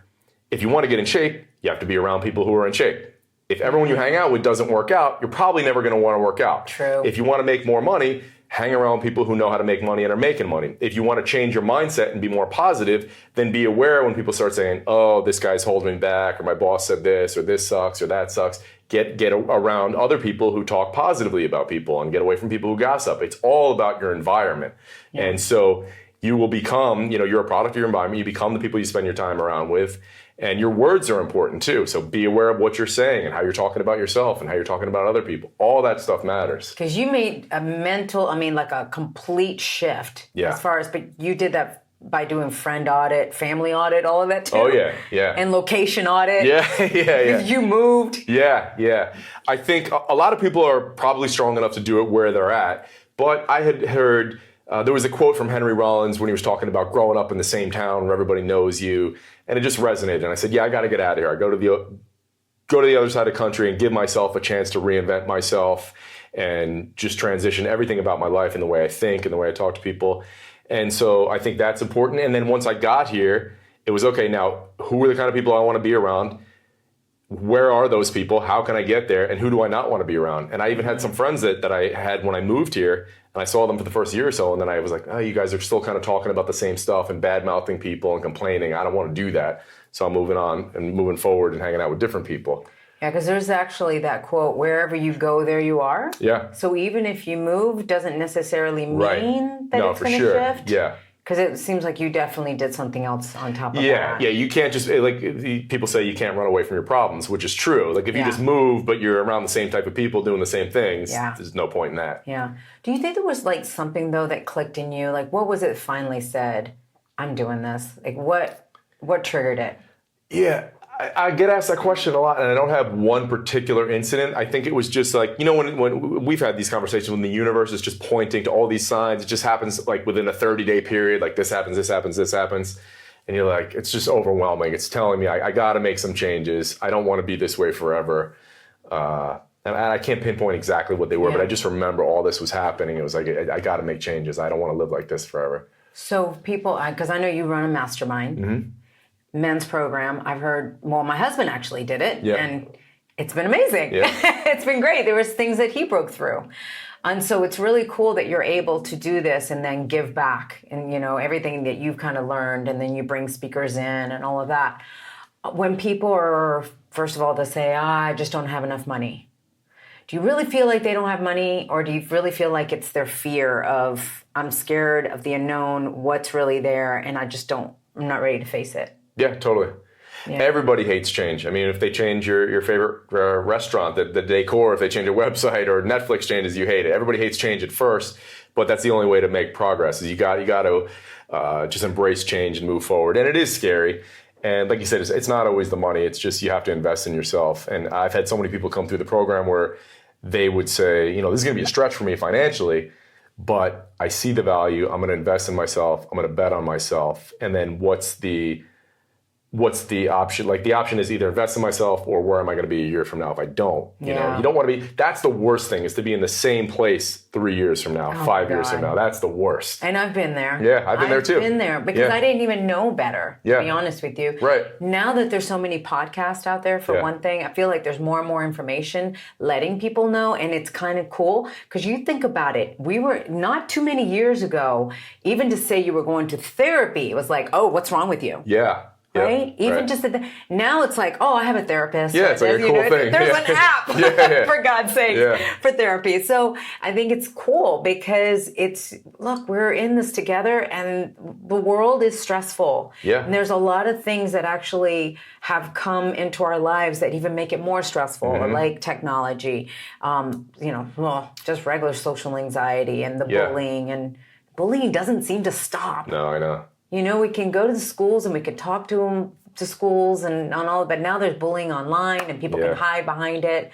D: want to get in shape, you have to be around people who are in shape. If everyone you hang out with doesn't work out, you're probably never going to want to work out.
B: True.
D: If you want to make more money, hang around people who know how to make money and are making money. If you want to change your mindset and be more positive, then be aware when people start saying, oh, this guy's holding me back, or my boss said this, or this sucks, or that sucks. Get around other people who talk positively about people, and get away from people who gossip. It's all about your environment. Yeah. And so you will become, you're a product of your environment. You become the people you spend your time around with. And your words are important too. So be aware of what you're saying and how you're talking about yourself and how you're talking about other people. All that stuff matters.
B: Because you made a complete shift.
D: Yeah.
B: As far as, but you did that by doing friend audit, family audit, all of that too.
D: Oh yeah, yeah.
B: And location audit.
D: Yeah.
B: You moved.
D: Yeah. I think a lot of people are probably strong enough to do it where they're at. But I had heard, there was a quote from Henry Rollins when he was talking about growing up in the same town where everybody knows you. And it just resonated. And I said, yeah, I got to get out of here. I go to the other side of the country and give myself a chance to reinvent myself and just transition everything about my life and the way I think and the way I talk to people. And so I think that's important. And then once I got here, it was, okay, now who are the kind of people I want to be around? Where are those people? How can I get there? And who do I not want to be around? And I even had some friends that I had when I moved here, and I saw them for the first year or so, and then I was like, oh, you guys are still kind of talking about the same stuff and bad-mouthing people and complaining. I don't want to do that. So I'm moving on and moving forward and hanging out with different people.
B: Yeah, because there's actually that quote, wherever you go, there you are.
D: Yeah.
B: So even if you move, doesn't necessarily mean that it's going to shift.
D: Yeah.
B: Because it seems like you definitely did something else on top of that.
D: Yeah, you can't just, like people say, you can't run away from your problems, which is true. Like if you just move, but you're around the same type of people doing the same things, there's no point in that.
B: Yeah. Do you think there was like something though that clicked in you? Like what was it finally said, I'm doing this? Like what triggered it?
D: Yeah. I get asked that question a lot, and I don't have one particular incident. I think it was just like, when we've had these conversations, when the universe is just pointing to all these signs, it just happens like within a 30-day period, like this happens, this happens, this happens. And you're like, it's just overwhelming. It's telling me I got to make some changes. I don't want to be this way forever. And I can't pinpoint exactly what they were, but I just remember all this was happening. It was like, I got to make changes. I don't want to live like this forever.
B: So people, because I know you run a mastermind.
D: Mm-hmm.
B: Men's program. I've heard, my husband actually did it, and it's been amazing.
D: Yeah.
B: It's been great. There was things that he broke through. And so it's really cool that you're able to do this and then give back and, everything that you've kind of learned, and then you bring speakers in and all of that. When people are, first of all, they say, I just don't have enough money. Do you really feel like they don't have money, or do you really feel like it's their fear of, I'm scared of the unknown, what's really there, and I'm not ready to face it?
D: Yeah, totally.
B: Yeah.
D: Everybody hates change. I mean, if they change your favorite restaurant, the decor, if they change a website or Netflix changes, you hate it. Everybody hates change at first, but that's the only way to make progress. Is you got to just embrace change and move forward. And it is scary. And like you said, it's not always the money. It's just you have to invest in yourself. And I've had so many people come through the program where they would say, you know, this is going to be a stretch for me financially, but I see the value. I'm going to invest in myself. I'm going to bet on myself. And then what's the option? Like the option is either invest in myself or where am I going to be a year from now if I don't? You know, you don't want to be, that's the worst thing, is to be in the same place 3 years from now, 5 years from now. That's the worst.
B: And I've been there.
D: Yeah, I've been there too.
B: I've been there because I didn't even know better, to be honest with you.
D: Right.
B: Now that there's so many podcasts out there, for one thing, I feel like there's more and more information letting people know, and it's kind of cool because you think about it. We were not too many years ago, even to say you were going to therapy, it was like, oh, what's wrong with you?
D: Yeah.
B: Right? Even just now it's like, oh, I have a therapist.
D: Yeah, it's like a cool thing.
B: There's an app, for God's sake, for therapy. So I think it's cool because look, we're in this together and the world is stressful.
D: Yeah.
B: And there's a lot of things that actually have come into our lives that even make it more stressful, like technology, just regular social anxiety and the bullying. And bullying doesn't seem to stop.
D: No, I know.
B: You know, we can go to the schools and we can talk to them to schools and on all, but now there's bullying online and people can hide behind it.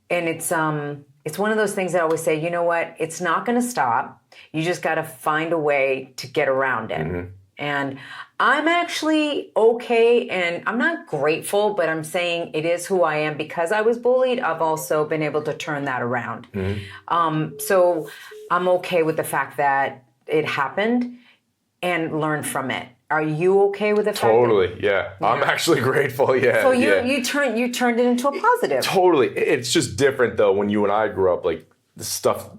B: And it's one of those things that I always say, you know what, it's not going to stop. You just got to find a way to get around it. And I'm actually okay, and I'm not grateful, but I'm saying it is who I am because I was bullied. I've also been able to turn that around. So I'm okay with the fact that it happened and learn from it. Are you okay with the fact?
D: Totally, yeah. I'm actually grateful,
B: So you turned it into a positive.
D: Totally. It's just different though. When you and I grew up, like the stuff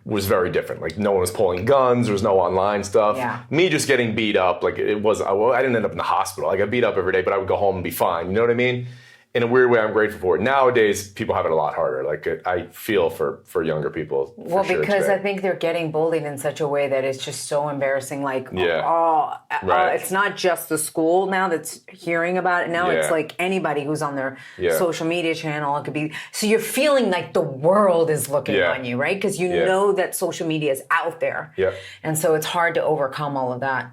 D: was very different. Like no one was pulling guns. There was no online stuff.
B: Yeah.
D: Me just getting beat up, like I didn't end up in the hospital. I got beat up every day, but I would go home and be fine. You know what I mean? In a weird way, I'm grateful for it. Nowadays, people have it a lot harder. Like I feel for younger people.
B: Well, because I think they're getting bullied in such a way that it's just so embarrassing. Like, it's not just the school now that's hearing about it. Now it's like anybody who's on their social media channel. It could be. So you're feeling like the world is looking on you, right? Because you know that social media is out there. Yeah. And so it's hard to overcome all of that.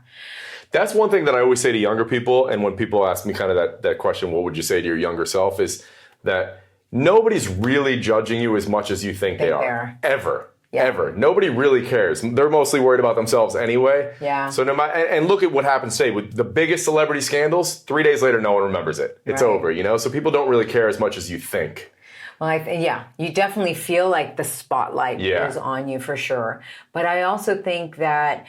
D: That's one thing that I always say to younger people, and when people ask me kind of that question, what would you say to your younger self, is that nobody's really judging you as much as you think they are. Ever. Nobody really cares. They're mostly worried about themselves anyway.
B: Yeah.
D: So and look at what happens today with the biggest celebrity scandals. 3 days later, no one remembers it. It's over, you know? So people don't really care as much as you think.
B: Well, you definitely feel like the spotlight is on you for sure. But I also think that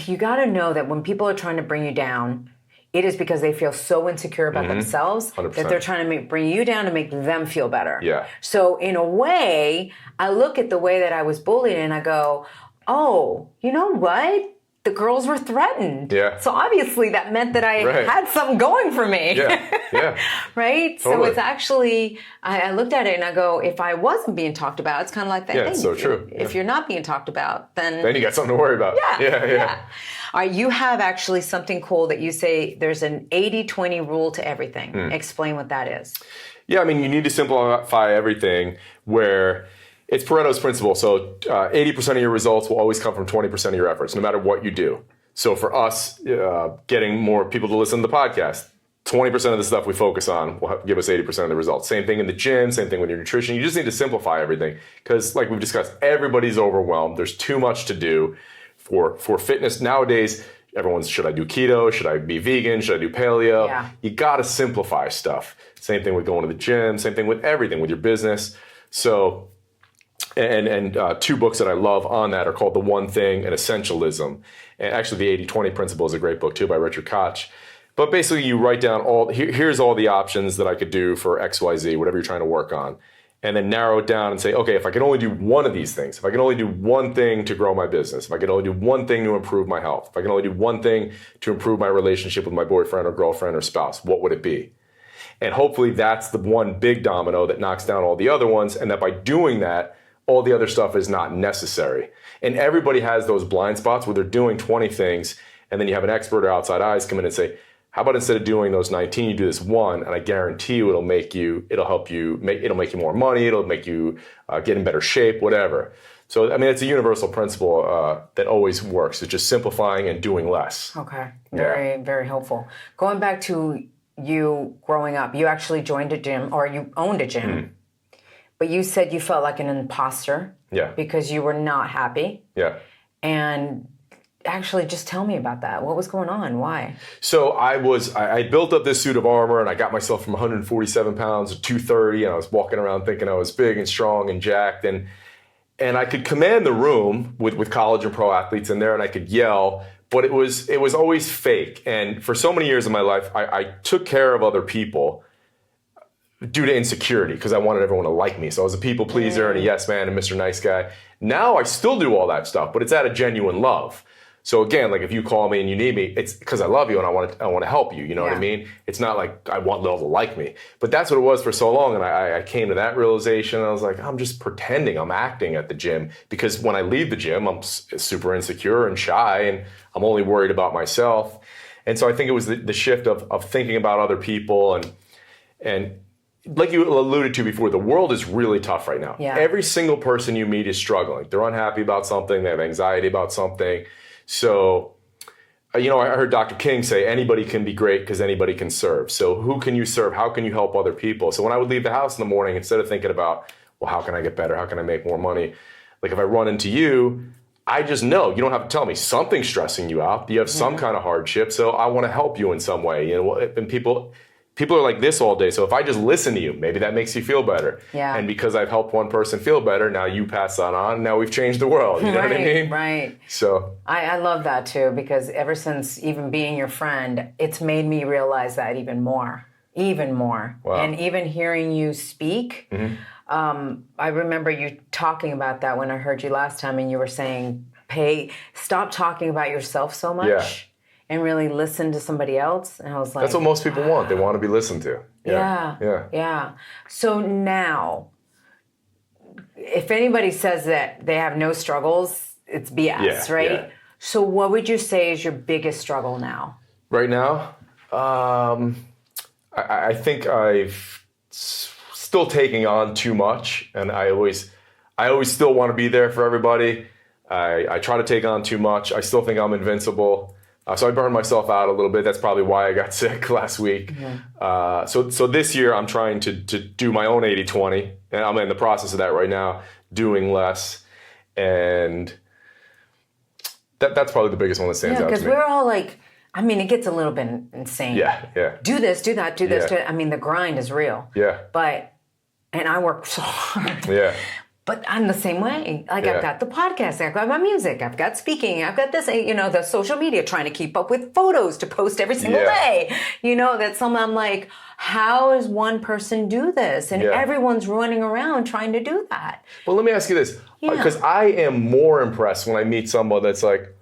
B: you got to know that when people are trying to bring you down, it is because they feel so insecure about themselves
D: 100%.
B: that they're trying to bring you down to make them feel better.
D: Yeah.
B: So in a way, I look at the way that I was bullied and I go, oh, you know what? The girls were threatened.
D: Yeah.
B: So obviously that meant that I had something going for me.
D: Yeah.
B: Right?
D: Totally.
B: So it's actually, I looked at it and I go, if I wasn't being talked about, it's kind of like that thing.
D: It's so true.
B: If you're not being talked about, then
D: you got something to worry about. Yeah.
B: All right, you have actually something cool that you say there's an 80-20 rule to everything. Explain what that is.
D: Yeah, I mean, you need to simplify everything where it's Pareto's principle. So 80% of your results will always come from 20% of your efforts, no matter what you do. So for us, getting more people to listen to the podcast, 20% of the stuff we focus on will give us 80% of the results. Same thing in the gym, same thing with your nutrition. You just need to simplify everything because like we've discussed, everybody's overwhelmed. There's too much to do for fitness. Nowadays, everyone's, should I do keto? Should I be vegan? Should I do paleo?
B: Yeah.
D: You got to simplify stuff. Same thing with going to the gym, same thing with everything, with your business. So, and two books that I love on that are called The One Thing and Essentialism. And actually the 80-20 principle is a great book too by Richard Koch. But basically you write down here's all the options that I could do for XYZ, whatever you're trying to work on. And then narrow it down and say, okay, if I can only do one of these things, if I can only do one thing to grow my business, if I can only do one thing to improve my health, if I can only do one thing to improve my relationship with my boyfriend or girlfriend or spouse, what would it be? And hopefully that's the one big domino that knocks down all the other ones, and that by doing that, all the other stuff is not necessary. And everybody has those blind spots where they're doing 20 things, and then you have an expert or outside eyes come in and say, how about instead of doing those 19, you do this one, and I guarantee you it'll make you more money, it'll make you get in better shape, whatever. So, I mean, it's a universal principle that always works. It's just simplifying and doing less.
B: Okay. Very, very helpful. Going back to you growing up, you actually joined a gym, or you owned a gym, but you said you felt like an imposter.
D: Yeah.
B: Because you were not happy.
D: Yeah.
B: And actually, just tell me about that. What was going on? Why?
D: So I built up this suit of armor, and I got myself from 147 pounds to 230, and I was walking around thinking I was big and strong and jacked, and I could command the room with college and pro athletes in there, and I could yell, but it was always fake. And for so many years of my life, I took care of other people due to insecurity, because I wanted everyone to like me. So I was a people pleaser and a yes man and Mr. Nice Guy. Now I still do all that stuff, but it's out of genuine love. So again, like if you call me and you need me, it's because I love you and I want to help you. You know what I mean? It's not like I want Lil to like me. But that's what it was for so long. And I came to that realization. I was like, I'm just pretending, I'm acting at the gym, because when I leave the gym, I'm super insecure and shy, and I'm only worried about myself. And so I think it was the shift of thinking about other people, and like you alluded to before, the world is really tough right now.
B: Yeah.
D: Every single person you meet is struggling. They're unhappy about something. They have anxiety about something. So, I heard Dr. King say, anybody can be great because anybody can serve. So who can you serve? How can you help other people? So when I would leave the house in the morning, instead of thinking about, well, how can I get better? How can I make more money? Like if I run into you, I just know, you don't have to tell me, something's stressing you out. You have some kind of hardship. So I want to help you in some way. And people are like this all day. So if I just listen to you, maybe that makes you feel better.
B: Yeah.
D: And because I've helped one person feel better, now you pass that on. Now we've changed the world. You know what I mean?
B: Right.
D: So
B: I love that too, because ever since even being your friend, it's made me realize that even more. Wow. And even hearing you speak, I remember you talking about that when I heard you last time, and you were saying, stop talking about yourself so much.
D: Yeah.
B: And really listen to somebody else. And I was like,
D: that's what most people want. They want to be listened to.
B: Yeah. So now, if anybody says that they have no struggles, it's BS, right?
D: Yeah.
B: So what would you say is your biggest struggle now?
D: Right now, I think I've still taking on too much, and I always still want to be there for everybody. I try to take on too much. I still think I'm invincible. So I burned myself out a little bit. That's probably why I got sick last week. So this year I'm trying to do my own 80-20, and I'm in the process of that right now, doing less. And that's probably the biggest one that stands out to me.
B: Because we're all like, I mean, it gets a little bit insane.
D: Yeah.
B: Do this, do that, do this. I mean, the grind is real.
D: Yeah.
B: And I work so hard.
D: Yeah.
B: But I'm the same way. Like I've got the podcast, I've got my music, I've got speaking, I've got this, the social media, trying to keep up with photos to post every single day. I'm like, how does one person do this? And everyone's running around trying to do that.
D: Well, let me ask you this, because I am more impressed when I meet someone that's like,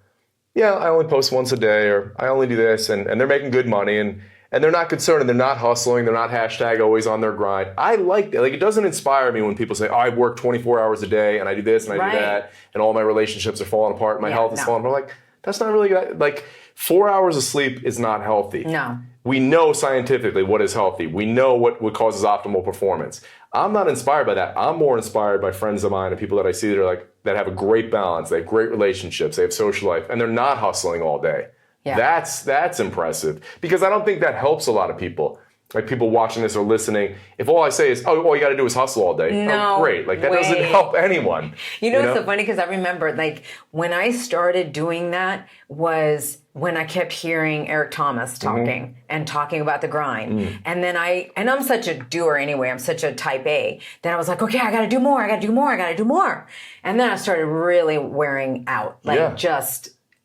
D: I only post once a day, or I only do this, and they're making good money, and they're not concerned, and they're not hustling, they're not hashtag always on their grind. I like that. Like, it doesn't inspire me when people say, I work 24 hours a day, and I do this, and I do that, and all my relationships are falling apart, my health is falling apart. I'm like, that's not really good. Like, 4 hours of sleep is not healthy.
B: No.
D: We know scientifically what is healthy. We know what causes optimal performance. I'm not inspired by that. I'm more inspired by friends of mine and people that I see that have a great balance, they have great relationships, they have social life, and they're not hustling all day. Yeah. That's impressive, because I don't think that helps a lot of people. Like people watching this or listening, if all I say is, all you got to do is hustle all day.
B: No
D: great. Like that doesn't help anyone.
B: It's so funny, because I remember like when I started doing that was when I kept hearing Eric Thomas talking and talking about the grind. And then I'm such a doer anyway. I'm such a type A. Then I was like, okay, I got to do more. I got to do more. I got to do more. And then I started really wearing out.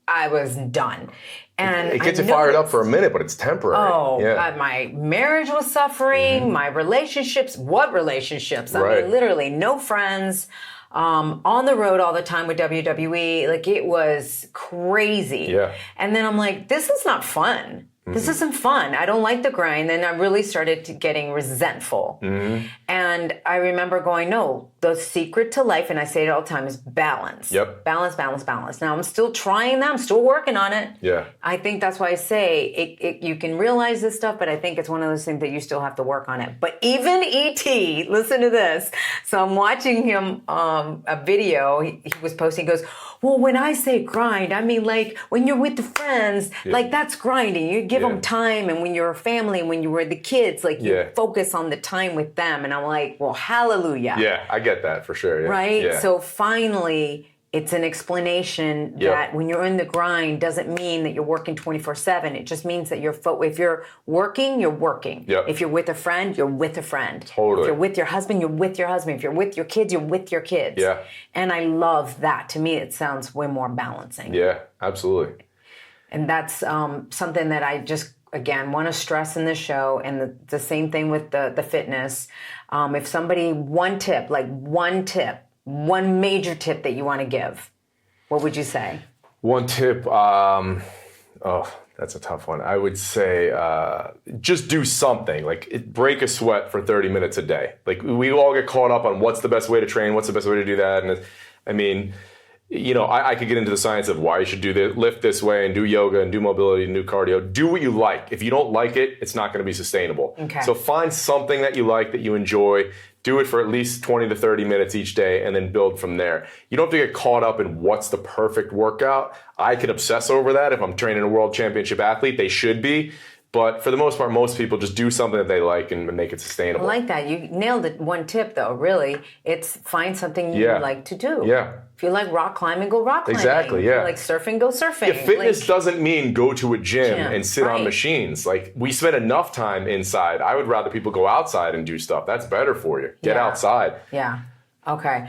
B: I was done. And
D: it gets you fired up for a minute, but it's temporary.
B: My marriage was suffering, my relationships. What relationships? I mean, literally no friends, on the road all the time with WWE. Like, it was crazy. Yeah. And then I'm like, this is not fun. This isn't fun. I don't like the grind. And I really started getting resentful. And I remember going, no, the secret to life, and I say it all the time, is balance.
D: Yep.
B: Balance, balance, balance. Now, I'm still trying that. I'm still working on it.
D: Yeah.
B: I think that's why I say you can realize this stuff, but I think it's one of those things that you still have to work on it. But even E.T., listen to this. So I'm watching him, a video he was posting, he goes, well, when I say grind, I mean like when you're with the friends, like that's grinding. You give them time, and when you're a family, when you were the kids, like you focus on the time with them. And I'm like, well, hallelujah.
D: Yeah, I get that for sure. Yeah.
B: Right?
D: Yeah.
B: So finally, it's an explanation that when you're in the grind doesn't mean that you're working 24/7. It just means that if you're working, you're working.
D: Yep.
B: If you're with a friend, you're with a friend.
D: Totally.
B: If you're with your husband, you're with your husband. If you're with your kids, you're with your kids.
D: Yeah.
B: And I love that. To me, it sounds way more balancing.
D: Yeah, absolutely.
B: And that's something that I just, again, want to stress in this show. And the same thing with the fitness. If somebody, one major tip that you want to give, what would you say?
D: One tip, that's a tough one. I would say just do something. Like break a sweat for 30 minutes a day. Like we all get caught up on what's the best way to train, what's the best way to do that. And I mean, you know, I could get into the science of why you should do this, lift this way and do yoga and do mobility and do cardio. Do what you like. If you don't like it, it's not going to be sustainable.
B: Okay.
D: So find something that you like, that you enjoy. Do it for at least 20 to 30 minutes each day and then build from there. You don't have to get caught up in what's the perfect workout. I could obsess over that. If I'm training a world championship athlete, they should be. But for the most part, most people just do something that they like and make it sustainable.
B: I like that. You nailed it. One tip, though, really. It's find something you like to do.
D: Yeah.
B: If you like rock climbing, go rock climbing.
D: Exactly, yeah.
B: If you like surfing, go surfing.
D: Yeah, fitness doesn't mean go to a gym and sit on
B: right.
D: machines. Like, we spend enough time inside. I would rather people go outside and do stuff. That's better for you. Get outside.
B: Yeah. Okay.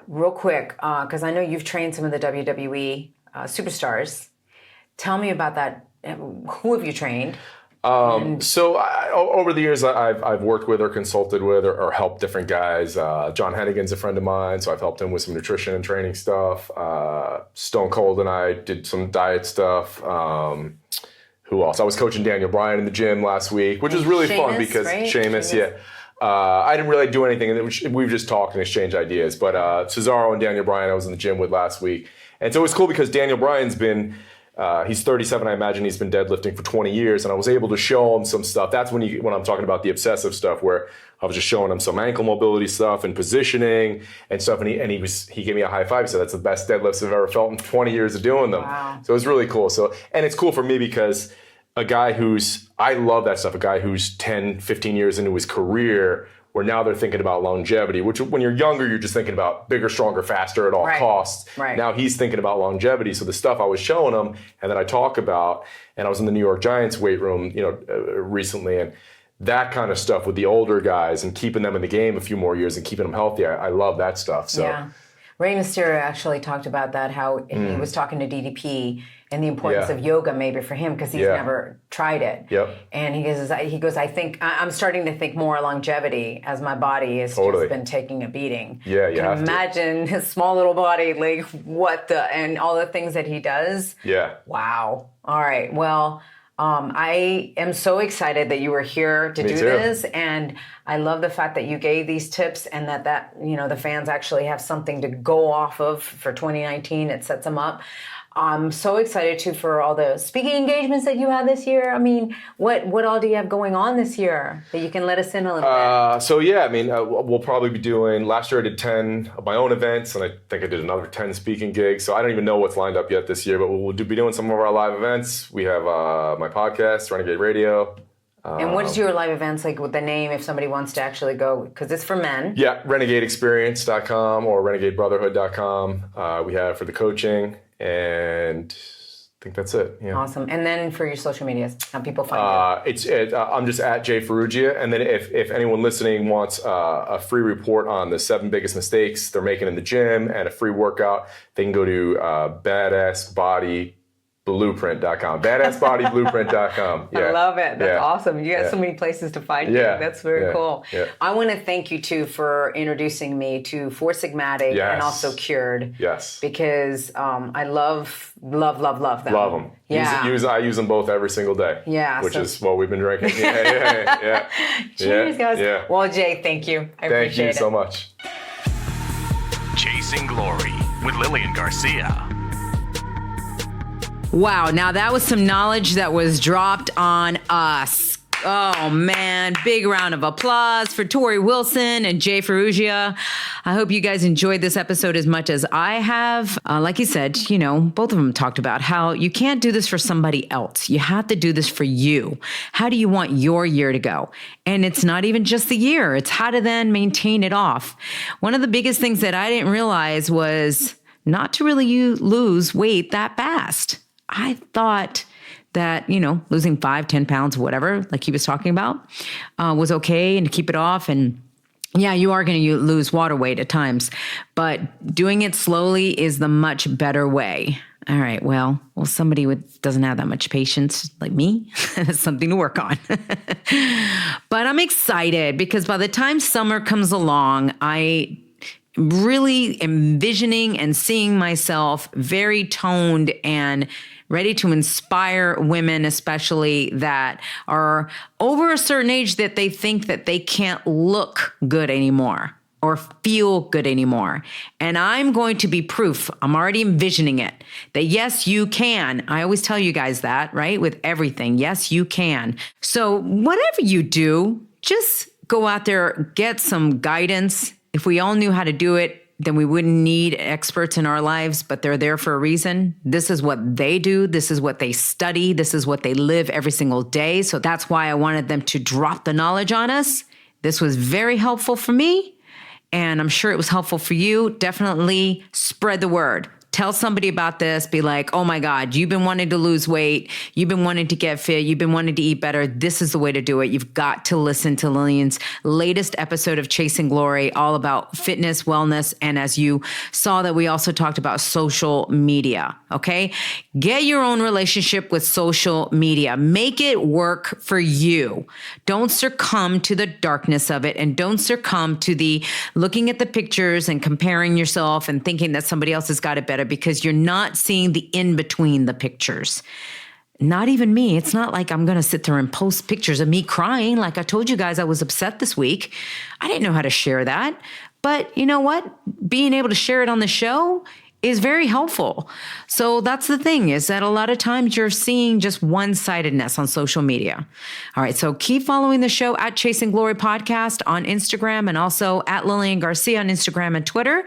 B: Real quick, because I know you've trained some of the WWE superstars. Tell me about that. Who have you trained?
D: Over the years, I've worked with or consulted with or helped different guys. John Hennigan's a friend of mine, so I've helped him with some nutrition and training stuff. Stone Cold and I did some diet stuff. Who else? I was coaching Daniel Bryan in the gym last week, which was really fun because Sheamus, I didn't really do anything, and we just talked and exchanged ideas. But Cesaro and Daniel Bryan I was in the gym with last week. And so it was cool because Daniel Bryan's been... he's 37. I imagine he's been deadlifting for 20 years, and I was able to show him some stuff. That's when I'm talking about the obsessive stuff, where I was just showing him some ankle mobility stuff and positioning and stuff. And he gave me a high five. He said, "That's the best deadlifts I've ever felt in 20 years of doing them."
B: Wow.
D: So it was really cool. And it's cool for me because I love that stuff. A guy who's 10, 15 years into his career, where now they're thinking about longevity, which when you're younger, you're just thinking about bigger, stronger, faster at all costs.
B: Right.
D: Now he's thinking about longevity. So the stuff I was showing him and that I talk about, and I was in the New York Giants weight room, recently, and that kind of stuff with the older guys and keeping them in the game a few more years and keeping them healthy. I love that stuff. So.
B: Yeah. Rey Mysterio actually talked about that, how he was talking to DDP and the importance of yoga maybe for him because he's never tried it.
D: Yep.
B: And he goes, I think I'm starting to think more longevity as my body has just been taking a beating.
D: Yeah, you have to.
B: Imagine his small little body, like and all the things that he does.
D: Yeah.
B: Wow. All right. Well, I am so excited that you were here to do this, and I love the fact that you gave these tips and that the fans actually have something to go off of for 2019. It sets them up. I'm so excited too for all the speaking engagements that you had this year. I mean, what all do you have going on this year that you can let us in a little bit?
D: We'll probably be doing, last year I did 10 of my own events, and I think I did another 10 speaking gigs. So I don't even know what's lined up yet this year, but we'll be doing some of our live events. We have my podcast, Renegade Radio.
B: And what is your live events like with the name if somebody wants to actually go? Because it's for men.
D: Yeah, renegadeexperience.com or renegadebrotherhood.com. We have for the coaching, and I think that's it. Yeah.
B: Awesome. And then for your social medias, how people find you?
D: I'm just at Jay Ferruggia. And then if anyone listening wants a free report on the 7 biggest mistakes they're making in the gym and a free workout, they can go to Badass Body badassbodyblueprint.com. Badassbodyblueprint.com. Yeah.
B: I love it. That's
D: Yeah.
B: awesome. You got
D: Yeah.
B: so many places to find
D: Yeah.
B: you. That's very
D: Yeah.
B: cool.
D: Yeah.
B: I want to thank you too for introducing me to Four Sigmatic
D: Yes.
B: and also Cured.
D: Yes.
B: Because I love them.
D: Love them.
B: Yeah.
D: I use them both every single day.
B: Yeah,
D: Which
B: so-
D: is what we've been drinking. Yeah.
B: Cheers, guys.
D: Yeah.
B: Well, Jay, thank you. I
D: Thank
B: appreciate
D: you
B: it.
D: so much.
A: Chasing Glory with Lilian Garcia.
B: Wow, now that was some knowledge that was dropped on us. Oh man, big round of applause for Torrie Wilson and Jay Ferruggia. I hope you guys enjoyed this episode as much as I have. Like you said, both of them talked about how you can't do this for somebody else. You have to do this for you. How do you want your year to go? And it's not even just the year. It's how to then maintain it off. One of the biggest things that I didn't realize was not to really lose weight that fast. I thought that, losing 5, 10 pounds, whatever, like he was talking about, was okay and to keep it off. And yeah, you are going to lose water weight at times, but doing it slowly is the much better way. All right. Well, somebody doesn't have that much patience like me. That's something to work on. But I'm excited because by the time summer comes along, I really envisioning and seeing myself very toned and ready to inspire women, especially that are over a certain age that they think that they can't look good anymore or feel good anymore. And I'm going to be proof. I'm already envisioning it that yes, you can. I always tell you guys that, right? With everything. Yes, you can. So whatever you do, just go out there, get some guidance. If we all knew how to do it, then we wouldn't need experts in our lives, but they're there for a reason. This is what they do. This is what they study. This is what they live every single day. So that's why I wanted them to drop the knowledge on us. This was very helpful for me, and I'm sure it was helpful for you. Definitely spread the word. Tell somebody about this. Be like, oh my God, you've been wanting to lose weight. You've been wanting to get fit. You've been wanting to eat better. This is the way to do it. You've got to listen to Lilian's latest episode of Chasing Glory, all about fitness, wellness. And as you saw that we also talked about social media, okay? Get your own relationship with social media. Make it work for you. Don't succumb to the darkness of it, and don't succumb to the looking at the pictures and comparing yourself and thinking that somebody else has got it better, because you're not seeing the in between the pictures. Not even me. It's not like I'm going to sit there and post pictures of me crying. Like I told you guys, I was upset this week. I didn't know how to share that. But you know what? Being able to share it on the show is very helpful. So that's the thing, is that a lot of times you're seeing just one-sidedness on social media. All right, so keep following the show at Chasing Glory Podcast on Instagram, and also at Lilian Garcia on Instagram and Twitter,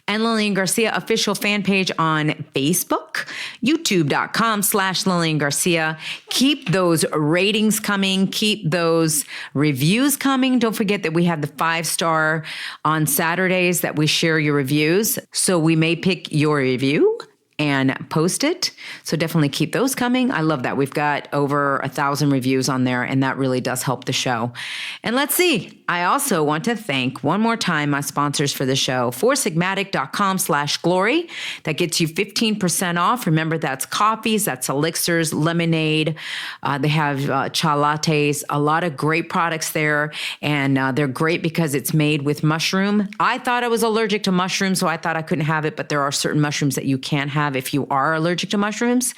B: and Lilian Garcia official fan page on Facebook, youtube.com/Lilian Garcia. Keep those ratings coming. Keep those reviews coming. Don't forget that we have the 5-star on Saturdays that we share your reviews. So we may pick your review and post it. So definitely keep those coming. I love that. We've got over 1,000 reviews on there, and that really does help the show. And let's see. I also want to thank one more time my sponsors for the show, foursigmatic.com/glory. That gets you 15% off. Remember, that's coffees, that's elixirs, lemonade. They have cha lattes, a lot of great products there. And they're great because it's made with mushroom. I thought I was allergic to mushrooms, so I thought I couldn't have it, but there are certain mushrooms that you can have if you are allergic to mushrooms.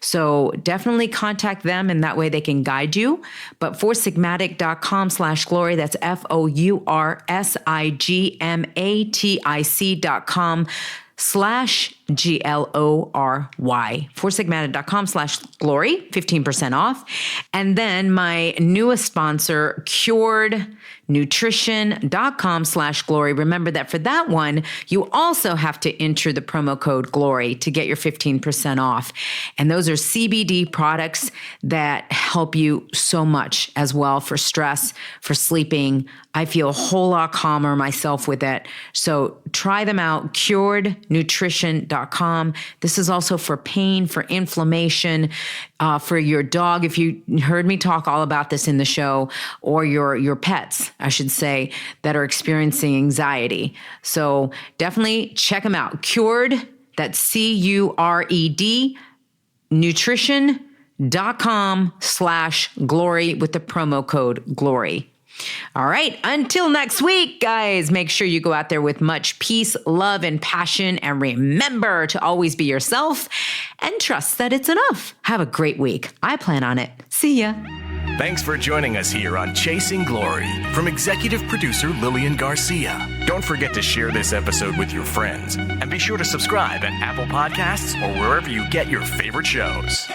B: So definitely contact them, and that way they can guide you. But foursigmatic.com/glory, that's foursigmatic.com/GLORY. foursigmatic.com/glory, 15% off. And then my newest sponsor, curednutrition.com/glory. Remember that for that one, you also have to enter the promo code GLORY to get your 15% off. And those are CBD products that help you so much as well for stress, for sleeping. I feel a whole lot calmer myself with it. So try them out, curednutrition.com. This is also for pain, for inflammation, for your dog. If you heard me talk all about this in the show, or your pets, I should say, that are experiencing anxiety. So definitely check them out. Cured, that's CURED nutrition.com/glory with the promo code GLORY. All right. Until next week, guys, make sure you go out there with much peace, love, and passion. And remember to always be yourself and trust that it's enough. Have a great week. I plan on it. See ya.
A: Thanks for joining us here on Chasing Glory from executive producer Lilian Garcia. Don't forget to share this episode with your friends and be sure to subscribe at Apple Podcasts or wherever you get your favorite shows.